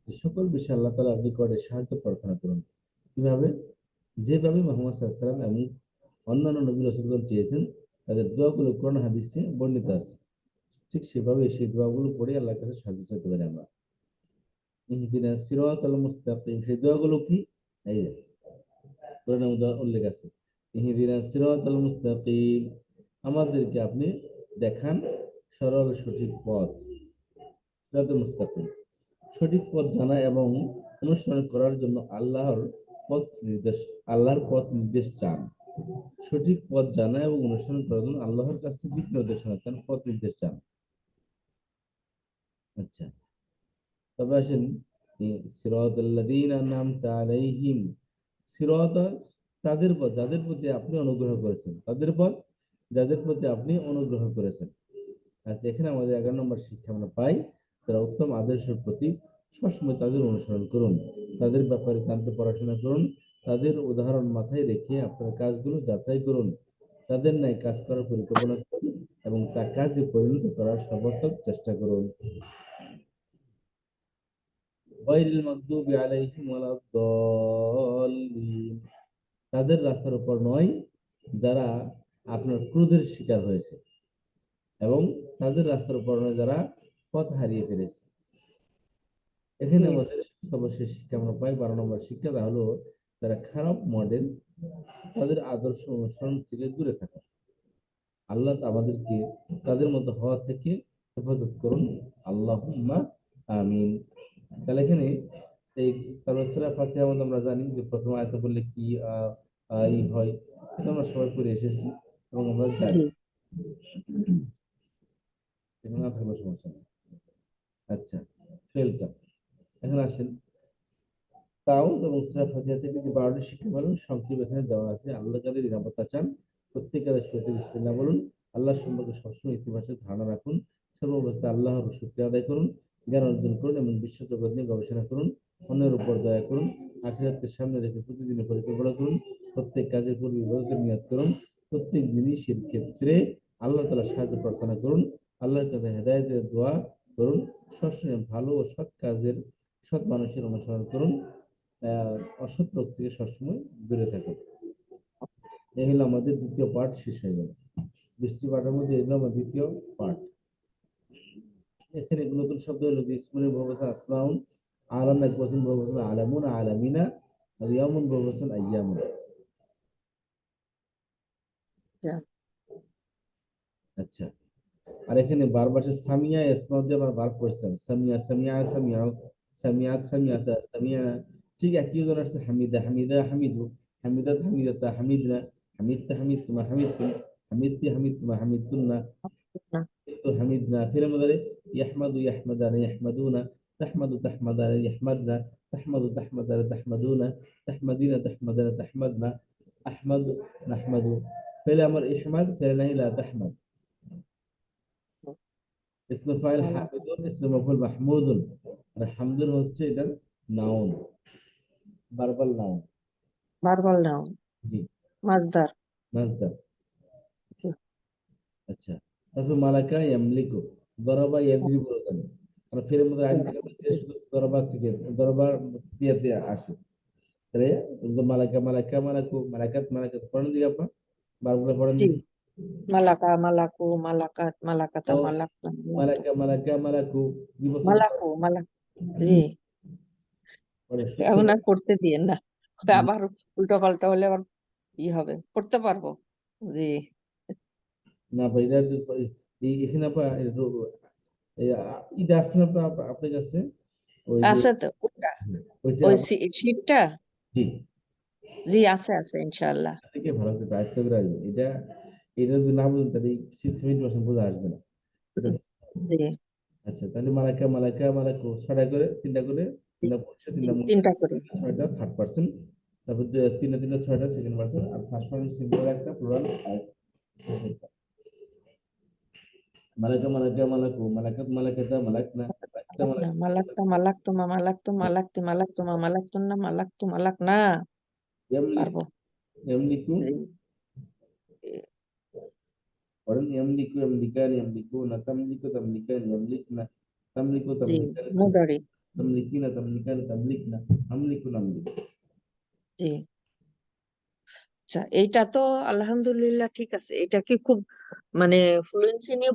যে সকল বিষয়ে আল্লাহ তাআলার নিকটে সাহায্য প্রার্থনা করুন। কিভাবে? যেভাবে মুহাম্মদ সাল্লাল্লাহু আলাইহি ওয়াসাল্লাম এবং অন্যান্য নবী রাসূলগণ চেয়েছেন, তাদের দোয়াগুলো কোরআন হাদিসে বর্ণিত আছে। ঠিক সেভাবে সেই দোয়াগুলো পড়ে আল্লাহর কাছে সাহায্য চাইতে পারি আমরা। ইহদিনাস সিরাতাল মুস্তাকিম, সেই দোয়াগুলো কি? এই যে কোরআনের মধ্যে উল্লেখ আছে, ইহদিনাস সিরাতাল মুস্তাকিম, আমাদেরকে আপনি দেখান সরল সঠিক পথ। সিরাতুল মুস্তাকিম, সঠিক পথ জানা এবং অনুসরণ করার জন্য আল্লাহর পথ নির্দেশ চান। সঠিক পথ জানা এবং অনুসরণ করার জন্য আল্লাহর কাছে দিক নির্দেশনা চান, পথ নির্দেশ চান। আচ্ছা, তবে আসেন সিরাতাল্লাযীনা আন'আমতা আলাইহিম। সিরাত তাদের পথ যাদের প্রতি আপনি অনুগ্রহ করেছেন, তাদের পথ যাদের প্রতি আপনি অনুগ্রহ করেছেন। আচ্ছা, এখানে আমাদের 11 নম্বর শিক্ষা আমরা পাই, তারা উত্তম আদর্শের প্রতি সবসময় তাদের অনুসরণ করুন, তাদের ব্যাপারে জানতে পড়াশোনা করুন, তাদের উদাহরণ মাথায় রেখে আপনার কাজগুলো যাচাই করুন, তাদের ন্যায় কাজ করার পরিকল্পনা করুন এবং তা কাজে পরিণত করার সর্বাত্মক চেষ্টা করুন। গায়রিল মাগদুবি আলাইহিম ওয়ালাদ-দাল্লিন, তাদের রাস্তার উপর নয় যারা আপনার ক্রোধের শিকার হয়েছে, এবং তাদের রাস্তার উপর নয় যারা পথ হারিয়ে ফেলেছে। এখানে জি আমাদের সর্বশেষ শিক্ষা আমরা পাই, 12 নম্বর শিক্ষা, তা হলো যারা খারাপ মডেল তাদের আদর্শ অনুসরণ থেকে দূরে থাকা। আল্লাহ আমাদেরকে তাদের মতো হওয়া থেকে হেফাজত করুন, আল্লাহুম্মা আমিন। তাহলে এখানে এই তারপর সূরা ফাতিহার মধ্যে আমরা জানি যে প্রথম আয়াতে বললে কি ই হয়, এটা আমরা সবাই পড়ে এসেছি এবং আমরা জানি, জি এটা না থাকলে সমস্যা নেই। আচ্ছা, ফেলটা এখন আসেন, তাও এবং সূরা ফাতিহা থেকে যে 12টি শিক্ষা বলুন সংক্ষেপ এখানে দেওয়া আছে। আল্লাহ যাদের নিরাপত্তা চান প্রত্যেক কাজে শুরুতে বিসমিল্লাহ বলুন, আল্লাহ সম্পর্কে সবসময় ইতিবাচক ধারণা রাখুন, সর্বাবস্থায় আল্লাহর শুকরিয়া আদায় করুন, জ্ঞান অর্জন করুন এবং বিশ্ব জগৎ নিয়ে গবেষণা করুন, অন্যের উপর দয়া করুন, আখিরাতকে সামনে রেখে প্রতিদিনের পরিকল্পনা করুন, প্রত্যেক কাজের পূর্বে ইবাদতের নিয়ত করুন, প্রত্যেক জিনিসের ক্ষেত্রে আল্লাহ তাআলার সাহায্য প্রার্থনা করুন, আল্লাহর কাছে হেদায়েতের দোয়া করুন, সবসময় ভালো ও সৎ কাজের সৎ মানুষের অনুসরণ করুন, অসৎ লোক থেকে সবসময় দূরে থাকুন। এই হলো আমাদের দ্বিতীয় পার্ট শেষ হয়ে গেল। 20টি পার্টের মধ্যে এগুলো আমার দ্বিতীয় পার্ট। এখানে নতুন শব্দ হলো যে ইসমুল বহুবচন আসমাউন, আলাম এক বচন বহুবচন আলামুন আলামিনা, আর ইয়ামুন বহুবচন আইয়ামুন। যা, আচ্ছা, আর এখানে বারবার সে সামিয়া ইসমাউ দিয়ে আমরা বার করেছিলাম, সামিয়া সামিয়া সামিয়া, সামিয়াত সামিয়াতা সামিয়া, ঠিক একই উদাহরণ আসছে হামিদা হামিদা হামিদু, হামিদাত হামিদাতা হামিদনা, হামিদতা হামিদতুমা হামিদতুম, হামিদতি হামিদতুমা হামিদতুন্না, না, حمدنا فعل مضارع، يحمد يحمدان يحمدون، تحمد تحمدان يحمدنا، تحمد تحمدان تحمدون، تحمدين تحمدان تحمدنا، أحمد نحمد، فعل أمر احمد فعل نهي لا تحمد، اسم فاعل حامد، اسم مفعول محمود، আর হামদুর হচ্ছে এটা noun, verbal noun. Verbal noun, জি, মাজদার। মাজদার। আচ্ছা, তারপর মালাকা ইয়ামলিকু, দরাবা ইয়াদরিবু কেন, আর ফের মধ্যে আইন থেকে বলছে শুধু দরাবা থেকে, দরাবার ক্রিয়াতে আসে, তাহলে মালাকা মালাকা মালাকু মালাকাত মালাকাত পড়েন দিকে আপনার বারগুলো পড়েন জি, দেখি। মালাকা মালাকু মালাকাত মালাকাতা তো মালাকতা মালাকা মালাকতাসি, মালাকা মালাকু বিবস্ত মালাকু মালাক। জি, পড়ে সত্য এমন আর করতে দিয়েন না, আবার উল্টো পাল্টা হলে আবার ই হবে, করতে পারবো। জি, না ভাই, এটা এখানে আপনার ঈদ আসছে না আপনার কাছে, ওই যে আছে তো ওটা, ওইটা ওই আবার শীটটা। জি, জি আছে আছে ইনশাআল্লাহ। থেকে ভালো করে আয়ত্ত করে আসবে এটা, এটা যদি না বুঝেন তাহলে 6-7% বোঝা আসবে না এটা। জি আচ্ছা, তাহলে মালাকা মালাকা মালাকু ছয়টা করে, তিনটা করে, জি তিনটা পুরুষ জি, তিনটা মহিলা, তিনটা করে। ছয়টা থার্ড পার্সন, তারপর তিনটা তিনটা ছয়টা সেকেন্ড পার্সন, আর ফার্স্ট পার্সন সিঙ্গুলার একটা প্লুরাল আর মালাকা মালাকা মালাকু মালাকাত মালাকাতা মালাকনা মালাকতা না, মালাকনা মালাক্তা মালাক্তুমা মালাক্তু মালাক্তি মালাক্তুমা মালাক্তুন্না মালাক্তু মালাকনা। ইয়ামলিক পারবো। ইয়ামলিকু, জি পড়েন ইয়ামলিকু ইয়ামলিকান ইয়ামলিকুনা তামলিকু তামলিকান ইয়ামলিকনা তামলিকু জি, তামলিকান মুদারি। তামলিকিনা তামলিকান তামলিকনা আমলিকু নামলিক। জি, আচ্ছা এইটা তো আলহামদুলিল্লাহ ঠিক আছে। এটা কি খুব মানে ফ্লুয়েন্সি নিয়ে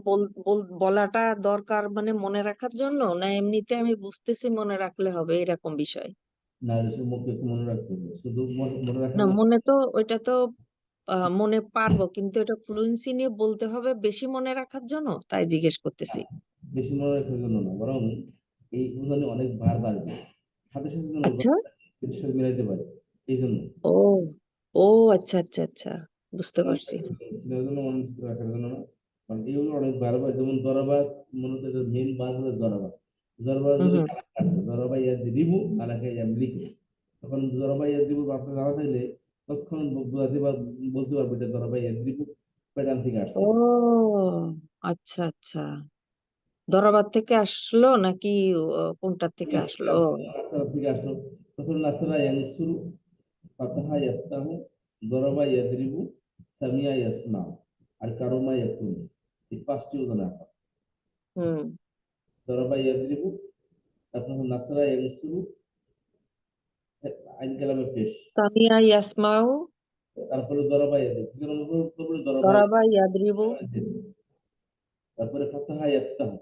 বলাটা দরকার মানে মনে রাখার জন্য, না এমনিতে আমি বুঝতেছি মনে রাখলে হবে এরকম বিষয়? না, এটা মুখে একটু মনে রাখতে হবে, শুধু মনে রাখার না জন্য। মনে তো ওইটা তো মনে পারবো, কিন্তু এটা ফ্লুয়েন্সি নিয়ে বলতে হবে বেশি মনে রাখার জন্য, তাই জিজ্ঞেস করতেছি। বেশি মনে রাখার জন্য না, বরং এই উদাহরণে অনেক বার বাড়বে, সাথে সাথে যেন আচ্ছা, এর সাথে মিলাইতে পারে, এই জন্য ও ও আচ্ছা আচ্ছা আচ্ছা, বুঝতে পারছি। সেটার জন্য মনে রাখার জন্য না। কারণ এগুলো অনেক বার বার, যেমন জরাবাত, মূলত মেইন বার হলো জরাবাত, জরাবাত হুম যদি হুম আছে জরাবা ইয়াদ রিবু মালাকা ইয়ামলিকু, তখন জরাবা ইয়াদ রিবু আপনার জানা থাকলে তৎক্ষণাৎ বলতে পারবো এটা দরাবা ইয়াদরিবু প্যাটার্ন থেকে আসছে। ও আচ্ছা আচ্ছা, দরাবার থেকে আসলো নাকি কোনটার থেকে আসলো? নাসরা থেকে আসলো। প্রথম নাসরা ইয়ানসুরু, ফাতাহা ইয়াফতাহু, দরাবা ইয়াদরিবু, সামিয়া ইয়াসমা, আর কারমা ইয়াকুন। এই পাঁচটি উদাহরণ আপনার। হুম। দরাবা ইয়াদরিবু, তারপর নাসরা ইয়ানসুরু, আইন কালামে পেশ। সামিয়া ইয়াসমাউ, তারপরে দরাবা ইয়াদরিবু, তিন নম্বর তারপরে দরাবা দরাবা ইয়াদরিবু। ইয়াদরিবু। তারপরে ফাতাহা ইয়াফতাহু,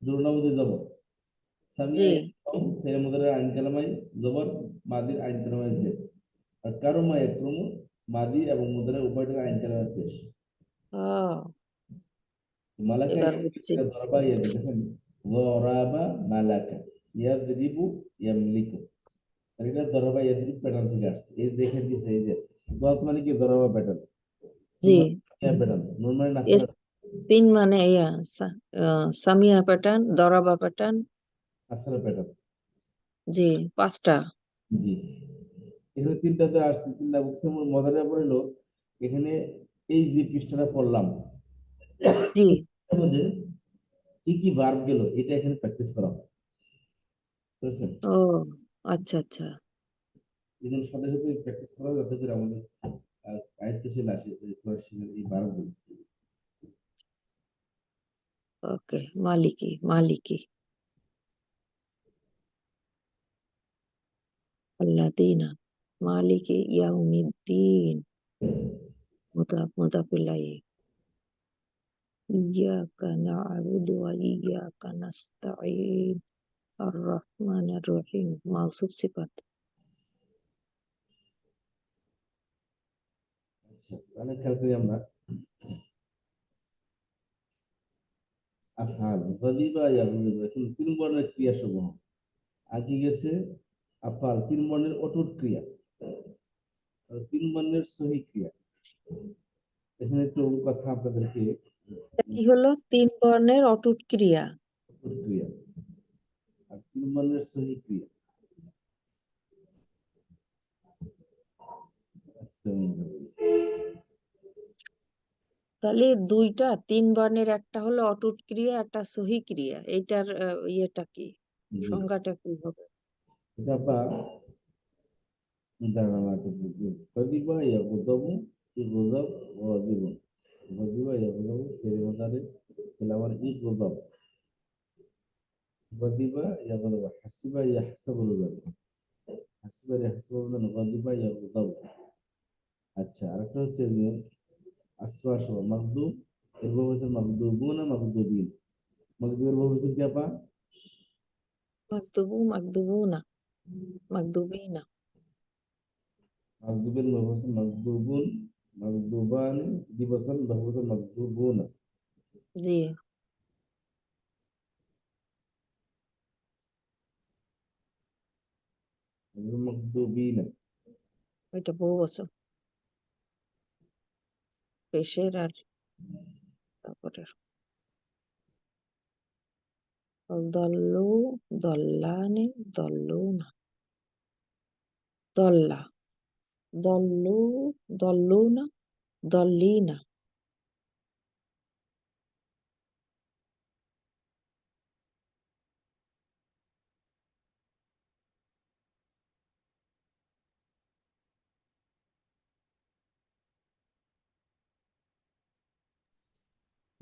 দুটো মধ্যে জবর। সামিয়া জি। ইয়াসমাউ, ফের মধ্যে আইন কালামাই জবর, মাদির আইন কালামাই জের। আর কারমা ইয়াকরুমু, মাদি এবং মুদারে উভয়টার আইন কালামে পেশ। ও মালাকা এবার বুঝছি। ইয়ামলিকু, দরাবা ইয়াদরিবু, দেখেন দরাবা মালাকা, ইয়াদরিবু ইয়ামলিকু। আর এটা দরাবা ইয়াদরিবু প্যাটার্ন থেকে আসছে। এই দেখে দিয়েছে, এই যে দত মানে কি দরাবা প্যাটার্ন, জি। প্যাটার্ন, নুন মানে নাসরা, এস সিন মানে সামিয়া প্যাটার্ন, দরাবা প্যাটার্ন। নাসরা প্যাটার্ন। জি, পাঁচটা। জি, এখানে তিনটাতে আসছে। তিনটা মজার ব্যাপার হলো এখানে এই যে পৃষ্ঠাটা পড়লাম, জি। এর মধ্যে কি কি ভার্ব গেল এটা এখানে প্র্যাকটিস করা হয়, বুঝছেন? ও আচ্ছা আচ্ছা। এই জন্য সাথে সাথে প্র্যাকটিস করা যাতে করে আমাদের আয়ত্তে চলে আসে এই ভার্বগুলো। ওকে, মালিকি মালিকি আল্লাদিনা, মালিকি ইয়াউমিদ্দিন, মুদাফ ইলাইহি, ইyyaka na'budu wa iyyaka nasta'in, আর-রহমানির রহিম, মাওসুফ সিফাত। আচ্ছা, তাহলে খেয়াল করি আমরা আফআল গাদিবা ইয়াগুযিবু, এখন তিন বর্ণের ক্রিয়া সমূহ আগে গেছে। আফআল তিন বর্ণের অটুট ক্রিয়া, আর তিন বর্ণের সহি ক্রিয়া। এখানে একটু কথা আপনাদেরকে, কি হলো? তিন বর্ণের অটুট ক্রিয়া। অটুট ক্রিয়া আর তিন বর্ণের সহি ক্রিয়া। তাহলে দুইটা, তিন বর্ণের একটা হলো অটুট ক্রিয়া, একটা সহি ক্রিয়া। এইটার ইয়েটা কি, জি, সংজ্ঞাটা কি হবে? এটা আপনার ধারণা করতে গাদিবা ইয়াগুযিবু, ইগুযব ওয়াজিবুন। গাদিবা ইয়াগুযিবু ফের মাদারে তেলাওয়ার ইগুযব, গাদিবা ইয়াগুযিবু, হাসিবা ইয়াহসাবু, হাসিবা ইয়াহসাবু, গাদিবা ইয়াগুযব। আচ্ছা, আরেকটা হচ্ছে যে আসবা সহ মাগদুব, এর ভাব হচ্ছে মাগদুবুনা মাগদুবিন। মাগদুবের ভাব হচ্ছে কি আপা? মাকদুবু, মাকদুবুনা, মাকদুবিনা। মাগদুবের ভাব হচ্ছে মাগদুবুন, মাগদুবানি, দিবসন ভাব হচ্ছে মাগদুবুনা। জি। মাগদুবিনা। ওইটা বহু বছর পেশের। আর তারপরে দল্লু, দল্লানি, দল্লুনা, দল্লা, দল্লু, দল্লুনা, দল্লিনা।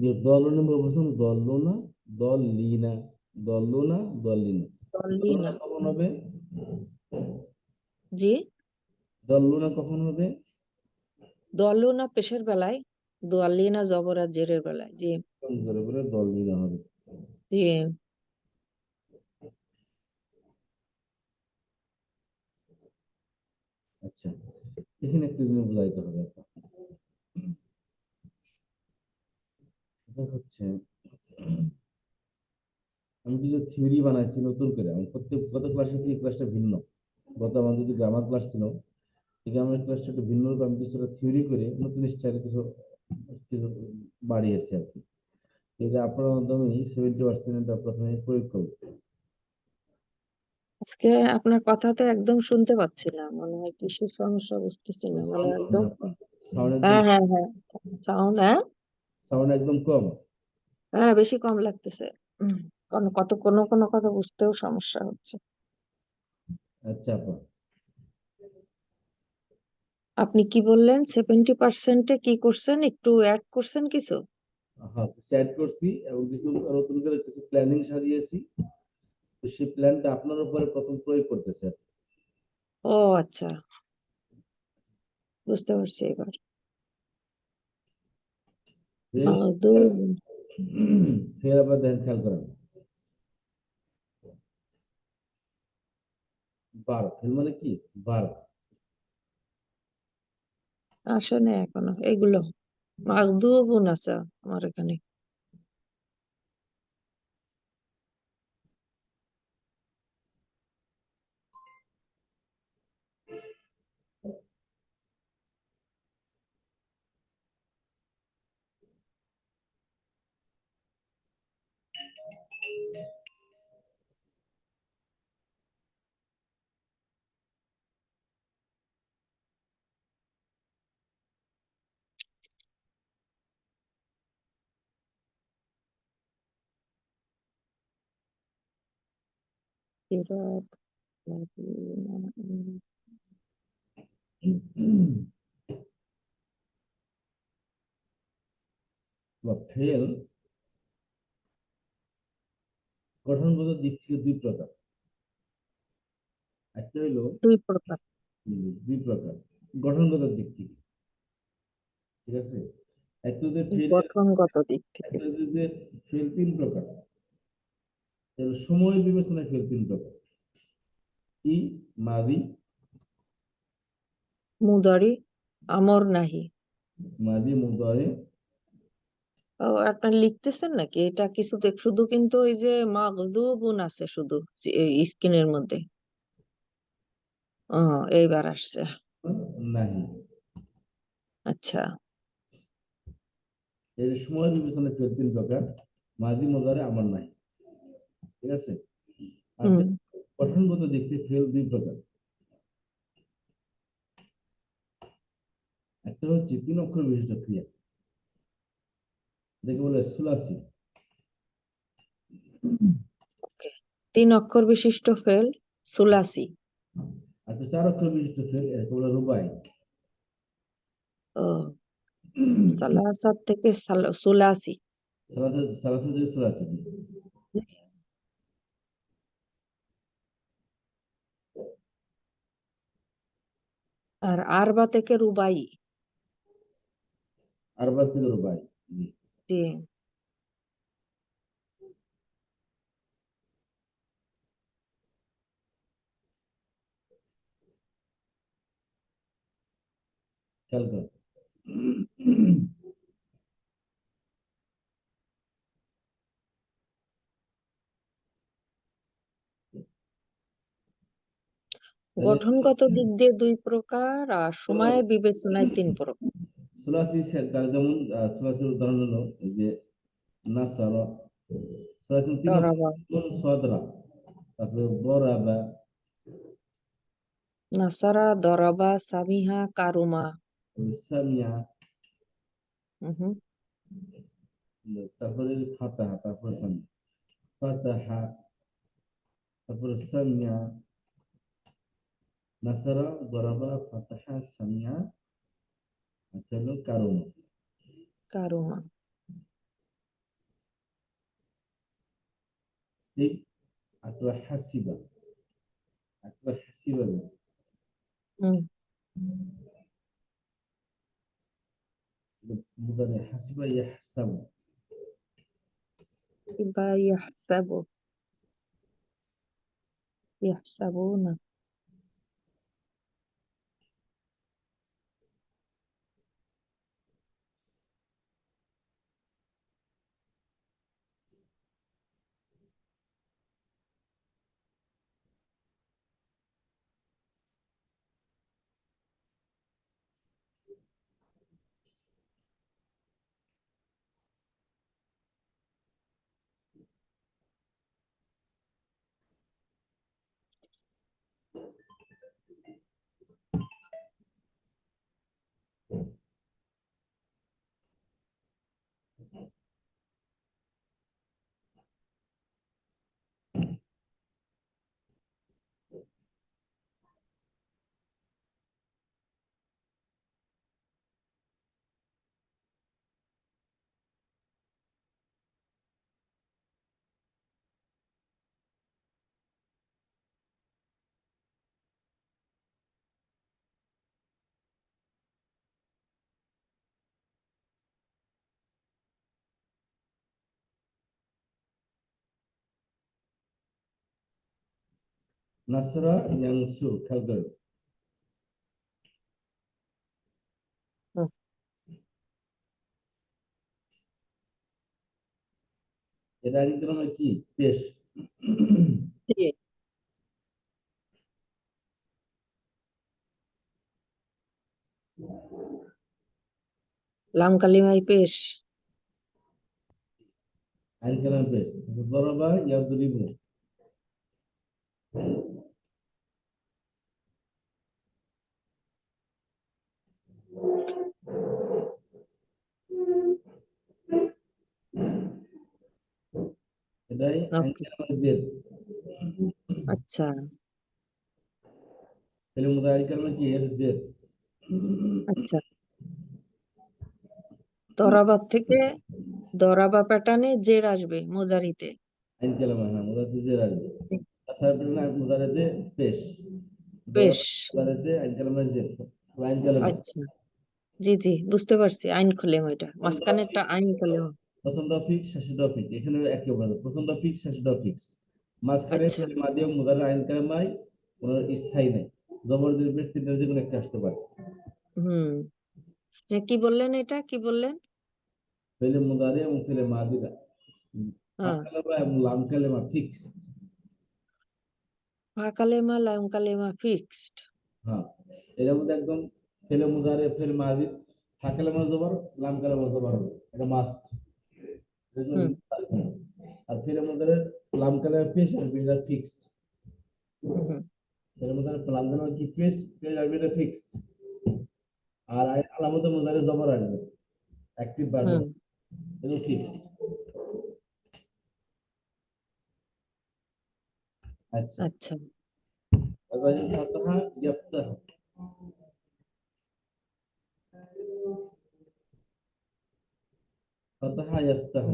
যে দলনের ভাব হচ্ছে দল্লুনা দল্লিনা, দল্লুনা দল্লিনা। দল্লুনা দল্লিনা। কখন হবে? জি। দল্লুনা কখন হবে? দল্লুনা পেশের বেলায়, দল্লিনা জবর আর জেরের বেলায়। জি। কম করে বলে দল্লিনা হবে। জি। আচ্ছা, এখানে একটু জিনিস বোঝাইতে হবে আপনার। এটা হচ্ছে আমি কিছু থিওরি বানাইছি নতুন করে। আমি প্রত্যেক গত ক্লাসে থেকে এই ক্লাসটা ভিন্ন। গত আমাদের যে গ্রামার ক্লাস ছিল, এই গ্রামার ক্লাসটা একটু ভিন্ন রূপে আমি কিছুটা থিওরি করে নতুন স্টাইলে কিছু কিছু বাড়িয়েছি আর কি। এটা আপনার মাধ্যমে 70% প্রথমে প্রয়োগ করবো। আজকে আপনার কথা তো একদম শুনতে পাচ্ছি না, মনে হয় কিসের সমস্যা বুঝতেছি না, মানে সাউন্ড একদম। সাউন্ড একদম হ্যাঁ হ্যাঁ হ্যাঁ, সাউন্ড, হ্যাঁ সাউন্ড একদম কম। হ্যাঁ, বেশি কম লাগতেছে। উম, কোনো কোনো কথা বুঝতেও সমস্যা হচ্ছে। আচ্ছা আপা, আপনি কি বললেন 70%-এ কি করছেন, একটু অ্যাড করছেন কিছু? হ্যাঁ সেট করছি এবং কিছু নতুন করে কিছু প্ল্যানিং সাজিয়েছি। তো সেই প্ল্যানটা আপনার উপরে প্রথম প্রয়োগ করতেছে। ও আচ্ছা, বুঝতে পারছি এবার। ফের দুই। ফের আবার দেখেন, খেয়াল করেন, ভার্ব ফের মানে কি? ভার্ব। আসে না এখনো এগুলো, মাগদুবুন আছে আমার এখানে। সিরাত লাযিনা বা ফেল গঠনগত দিক থেকে দুই প্রকার। একটা হইলো দুই প্রকার। দুই প্রকার গঠনগত দিক থেকে, ঠিক আছে? একটা যদি ফেল, গঠনগত দিক থেকে। একটা যদি ফেল তিন প্রকার। তাহলে সময় বিবেচনায় ফেল তিন প্রকার। কি? মাদি, মুদারি, আমর নাহি। মাদি মুদারে, ও, আপনার লিখতেছেন নাকি এটা কিছু শুধু কিন্তু ওই যে মাগদুবুন আছে শুধু স্ক্রিনের মধ্যে। ও, এইবার আসছে। নাহি। আচ্ছা। এর সময় বিবেচনায় ফেল তিন প্রকার। মাদি মুদারে আমার নাই, ঠিক আছে? আর হুম। গঠনগত দিক থেকে ফেল দুই প্রকার। একটা হচ্ছে তিন অক্ষর বিশিষ্ট ক্রিয়া, এটাকে বলে সুলাসি। ওকে, তিন অক্ষর বিশিষ্ট ফেল সুলাসি। আর একটা চার অক্ষর বিশিষ্ট ফেল, এটাকে বলে রুবাই। ও, সালাসাত থেকে সুলাসি। সালাতে সালাতে থেকে সুলাসি। আর আরবা থেকে রুবাই। আরবার থেকে রুবাই। জি, জি। খেয়াল কর। তাহলে গঠনগত দিক দিয়ে দুই প্রকার আর সময় বিবেচনায় তিন প্রকার। সুলাসি তার যেমন সুলাসির উদাহরণ হলো এই যে নাসারা, সুলাসি তিন অক্ষর, দরাবা, যেমন সদরা, তারপরে বরাবা, নাসারা, দরাবা, সামিহা, কারুমা। তারপরে সামিয়া, হুম। তারপরে ফাতাহা, তারপরে সামিয়া, ফাতাহা, তারপরে সামিয়া, নাসারা, দরাবা, ফাতাহা, সামিয়া, একটা হলো কারুমা। কারুমা। ঠিক। আর তো হাসিবা, আর তো হাসিবা, হুম। মুদারে হাসিবা ইয়াহসাবু। কিবা ইয়াহসাবু, ইয়াহসাবুনা। নাসরা ইয়ানসুর, খেয়াল করেন। হুম, এটা আগে ক্রমে কি পেশ। জি। লাম কালিমায় পেশ। আগে ক্রমে পেশ। দরবা ইয়াদরিবু, এটাই আগে ওকে। ক্রমে জেদ। আচ্ছা, ফেলে মুদারি ক্রমে কি এর জেদ। আচ্ছা। দরাবা থেকে দরাবা প্যাটার্নে জের আসবে মুজারিতে। আইন কালামা, হ্যাঁ মুদারিতে জের আসবে। তাছাড়া পেলে মুদারিতে পেশ। পেশ। দরবা মুদারিতে আইন কালামা জেদ, আইন কালামা। আচ্ছা, জি জি, বুঝতে পারছি। আইন খলেম, এটা প্রথমটা মাঝখানেরটা ফিক্স, আইন খলেম। প্রথমটা ফিক্স, শেষেরটা ফিক্স, এখানে একই অবস্থা, প্রথমটা ফিক্স, শেষেরটা ফিক্স। মাঝখানে আচ্ছা। ফেলে মাদি এবং মুদারি আইন কালামাই কোনো স্থায়ী নেই। জবর দিয়ে পেশ তিনটার যে কোনো একটা আসতে পারে। হুম। হ্যাঁ, কি বললেন, এটা কি বললেন? ফেলে মুদারি এবং ফেলে মাদিরা ফা হ্যাঁ, কালেমা এবং লাম কালেমা ফিক্স। ফা কালেমা লাম কালেমা ফিক্সড। হ্যাঁ, এর মধ্যে একদম ফেলে মুদারি ফেলে মাদি ফা কালেমা জবর, লাম কালেমা জবর হবে, এটা মাস্ট। হুম আর ফেলে মুদারি লাম কালেমা পেশ আসবে, এটা ফিক্সড। হুম হুম ফেলে মুদারি লাম কালেমা কি পেশ পেশ আসবে, এটা ফিক্সড। আর আলামতে মুদারি জবর আসবে, অ্যাক্টিভ ভার্ব, হুম, এটা ফিক্সড। আচ্ছা, আচ্ছা। এবার ফাতাহা ইয়াফতাহ, ফাতাহা ইয়াফতাহ,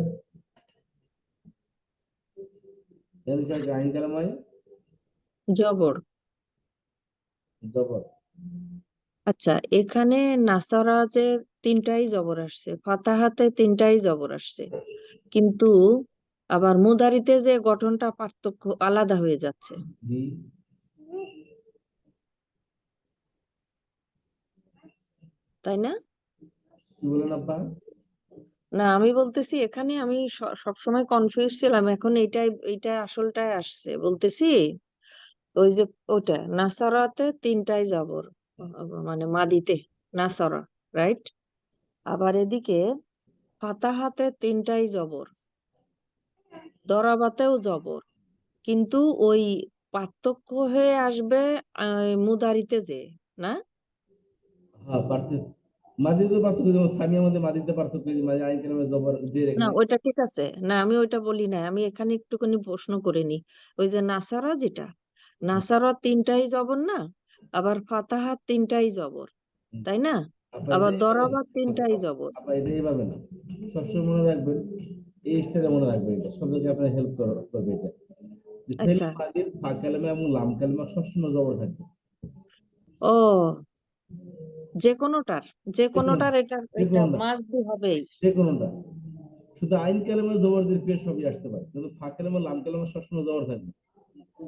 এর কি আইন কালামায় জবর। জবর। আচ্ছা, এখানে নাসারা যে তিনটাই জবর আসছে, ফাতাহাতে তিনটাই জবর আসছে, কিন্তু আবার মুদারিতে যে গঠনটা পার্থক্য আলাদা হয়ে যাচ্ছে, জি, তাই না? কি বলেন আপা? না, আমি বলতেছি এখানে আমি সবসময় কনফিউজ ছিলাম, এখন এইটা আসলটাই আসছে বলতেছি। ওই যে ওটা নাসারাতে তিনটাই জবর, মানে মাদিতে নাসারা, রাইট? আবার এদিকে ফাতাহাতে তিনটাই জবর, দরাবাতেও জবর, কিন্তু ওই পার্থক্য হয়ে আসবে মুদারিতে যে, না? হ্যাঁ, পার্থক্য মাদিতে পার্থক্য, যেমন সামিয়ার মধ্যে মাদিতে পার্থক্য, মানে আইন কালামে জবর জের না, এখানে। ওইটা ঠিক আছে, না আমি ওইটা বলি না, আমি এখানে একটুখানি প্রশ্ন করে নি। ওই যে নাসারা যেটা, নাসারা তিনটাই জবর না? আবার ফাতাহা তিনটাই জবর, তাই না? আপা আবার এটাই পাবেন, দরাবা তিনটাই জবর। আপা এটাই পাবেন। সবসময় মনে রাখবেন, এই স্টাইলে মনে রাখবেন, এটা সব জায়গায় আপনার হেল্প করবে এটা। যে ফেল আচ্ছা। মাদির ফা কালেমা এবং লাম কালেমা সবসময় জবর থাকবে, ও, যে কোনোটার যে যে কোনো, কোনোটার এটা যে এটা কোনোটা, মাস্ট বি হবেই। যে কোনোটা। শুধু আইন কালেমা জবর দিয়ে পেশ সবই আসতে পারে, কিন্তু ফা কালেমা লাম কালেমা সবসময় জবর থাকবে।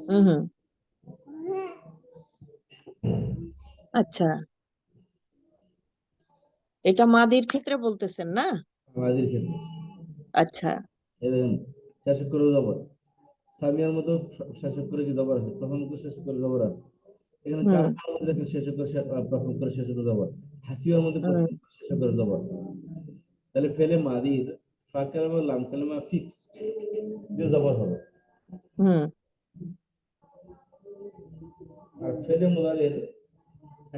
হুম হুম। আচ্ছা, এটা মাদির ক্ষেত্রে বলতেছেন না? মাদির ক্ষেত্রে আচ্ছা। এই দেখেন, শাসক করে জবর, সামিয়ার মধ্যে শাসক করে কি জবর আছে, প্রথম করে শাসক করে জবর আছে। এখানে হুম কারখানার মধ্যে দেখেন শেষক করে প্রথম করে শেষক করে জবর, হাসিয়ার মধ্যে হুম প্রথম করে শেষক করে জবর। তাহলে ফেলে মাদির ফা কালেমা লাম কালেমা ফিক্স দিয়ে জবর হবে। হুম আর ফেলে মুদারের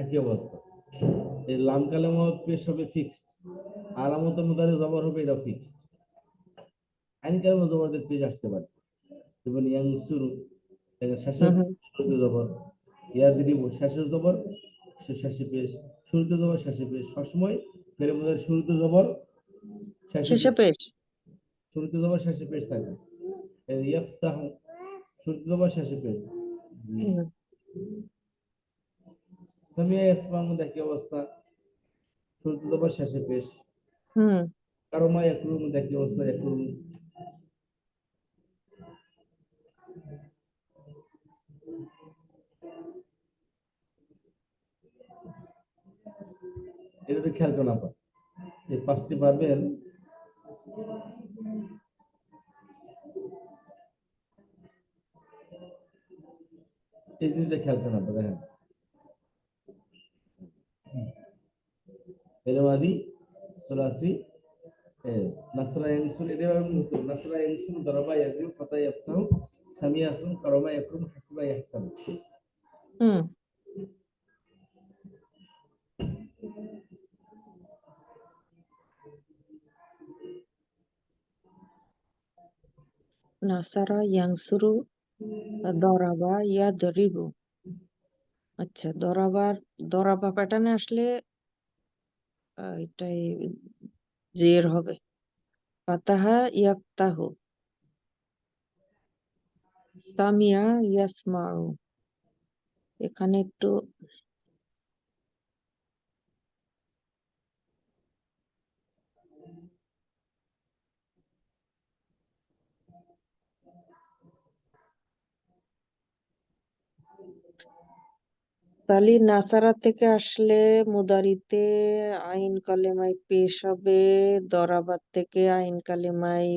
একই অবস্থা, এই লাম কালেমা পেশ হবে ফিক্সড, আলামত মুদারে জবর হবে, এটা ফিক্সড। আইন কালেমা জবরদের পেশ আসতে পারে, যেমন ইয়াংসুরু, শেষের হুম হুম। শুরুতে জবর, ইয়াদরিবু শেষের জবর, শেষে পেশ, শুরুতে জবর শেষে পেশ, সবসময় ফেলে মুদারে শুরুতে জবর শেষে শেষে পেশ, পেশ। শুরুতে জবর শেষে পেশ থাকে। এই ইয়াফতাহু, শুরুতে জবর শেষে পেশ। হুম সামিয়া ইয়াসমাউর মধ্যে একই অবস্থা, শুরুতে জবর শেষে পেশ। হুম। কারমা ইয়াকরুর মধ্যে একই অবস্থা, ইয়াকরুর। একটু খেয়াল করেন আপনার এই 5টি ভার্বের এই জিনিসটা খেয়াল করেন আপনার দেখেন ফেলে মাদি সুলাসি নাসরা ইয়ানসুর এটা মুসলিম নাসরা ইয়ানসুর দরাবা ইয়াকরিম ফাতা ইয়াফতাহু সামিয়া আসলুম কারামা ইয়াকরুম হাসিবা ইয়াহসান হুম নাসারা ইয়াংসুরু দরাবা ইয়াদরিবু। আচ্ছা, দরাবা প্যাটার্নে আসলে এটাই জের হবে। ফাতাহা ইয়াফতাহু, সামিয়া ইয়াসমাউ। এখানে একটু তালি নাসারা থেকে আসলে মুদারিতে আইন কালেমায় পেশ হবে, দরাবাত থেকে আইন কালেমায়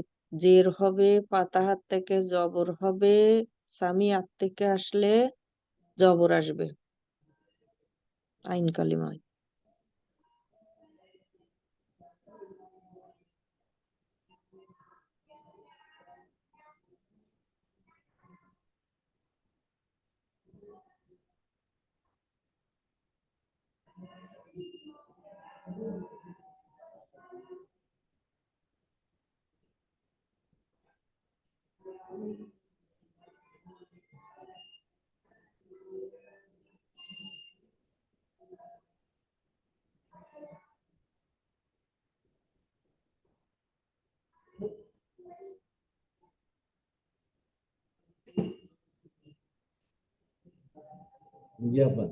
জের হবে, ফাতাহাত থেকে জবর হবে, সামিয়াত থেকে আসলে জবর আসবে আইন কালিমায়। জি আপা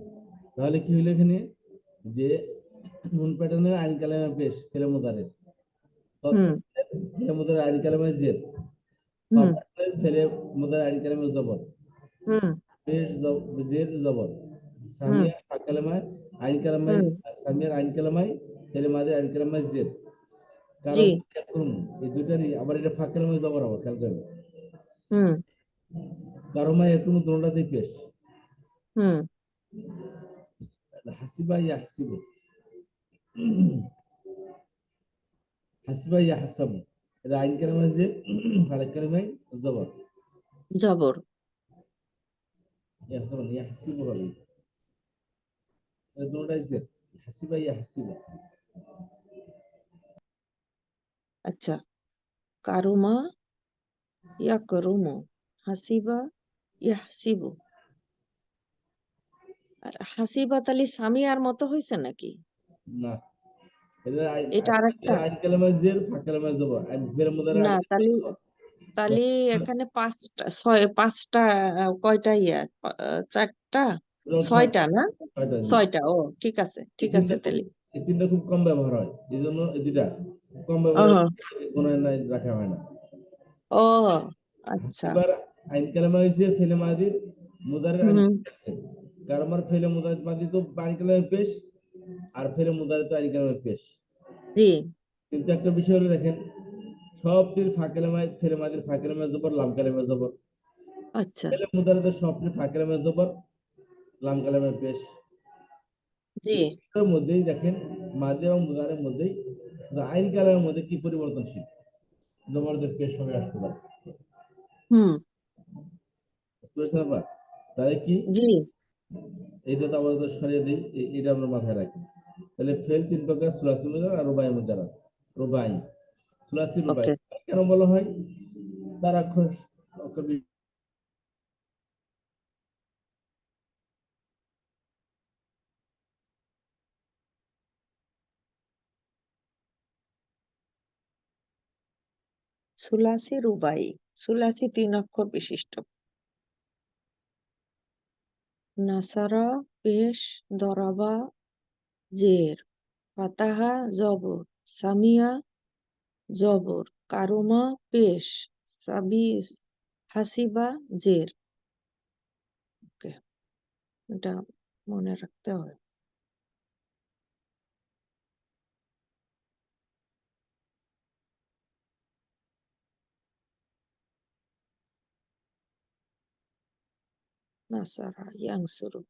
তাহলে কি হলো এখানে যে নুন প্যাটার্নের আইন কালামে পেশ ফেলে মুদারের হুম ফেলে মুদারের আইন কালামে জের হুম ফেলে মুদারের আইন কালামে জবর হুম পেশ জের জবর হুম সামিয়া কালামায় আইন কালামায় হুম সামিয়ার আইন কালামায় ফেলে মাদের আইন কালামায় জের জি কারণ এই দুটারই আবার এটা ফাঁক কালামায় জবর আবার খেয়াল করবেন হুম কারমায় একটু দুটাতেই পেশ হুম হাসিবা ইয়াহসিবু হাসিবা ইয়াহসাবু এটা আইন কালামায় জের ফারাক কালামায় জবর জবর। ইয়াহসাবু ইয়াহসিবু হবে এটা দুটাই জের হাসিবা ইয়াহসিবু আচ্ছা, কারুমা ইয়াকরুমু, হাসিবা ইয়াহসিবু। আর হাসিবা তালি সামিয়ার মতো হয়েছে নাকি? না এটা এটা আরেকটা? আইন কালামায় জের ফাঁক কালামায় জবর আইন ফের মুদারে না, আইন তালি তালি এখানে পাঁচটা কয়টা চারটা, ছয়টা ছয়টা না? ছয়টা জি ছয়টা, ও ঠিক আছে এই ঠিক আছে তিনটা খুব তালি। এই তিনটা খুব কম ব্যবহার হয় এই জন্য এই দুটা কম ব্যবহার ওহ, কোনো নাই রাখা হয় না ও আচ্ছা। এবার আইন কালামা হয়েছে ফেলে মাদির মুদারের আইন হুম কালামা কারমার ফেলে মুদার মাদি তো আইন কালামে পেশ আর ফেলে মুদারে তো আইন কালামে পেশ জি কিন্তু একটা বিষয় হলো দেখেন সবটির ফাঁকেলামায় ফেলে মাদির ফাঁকেলামায় জবর লাম কালামে জবর আচ্ছা ফেলে মুদারে তো সবটির ফাঁকেলামায় জবর লাম কালামে পেশ জি এর মধ্যেই দেখেন মাদি এবং মুদারের মধ্যেই শুধু আইন কালামের মধ্যে কি পরিবর্তনশীল জবরদের পেশ হয়ে আসতে পারে হুম বুঝতে পারছেন আবার তাহলে কি জি এটা তো আমাদের সরিয়ে দিই এটা আমরা মাথায় রাখি তাহলে ফেল তিন প্রকার সুলাসি মুজার আর রুবাই মুজার রুবাই সুলাসি রুবাই ওকে। কেন বলা হয় তার অক্ষর অক্ষর সুলাসি রুবাই, সুলাসি 3 অক্ষর বিশিষ্ট। নাসারা পেশ, দরাবা জের, ফাতাহা জবর, সামিয়া জবর, কারুমা পেশ, সাবি হাসিবা জের। ওকে, এটা মনে রাখতে হবে। নাসারা ইয়ানসুরু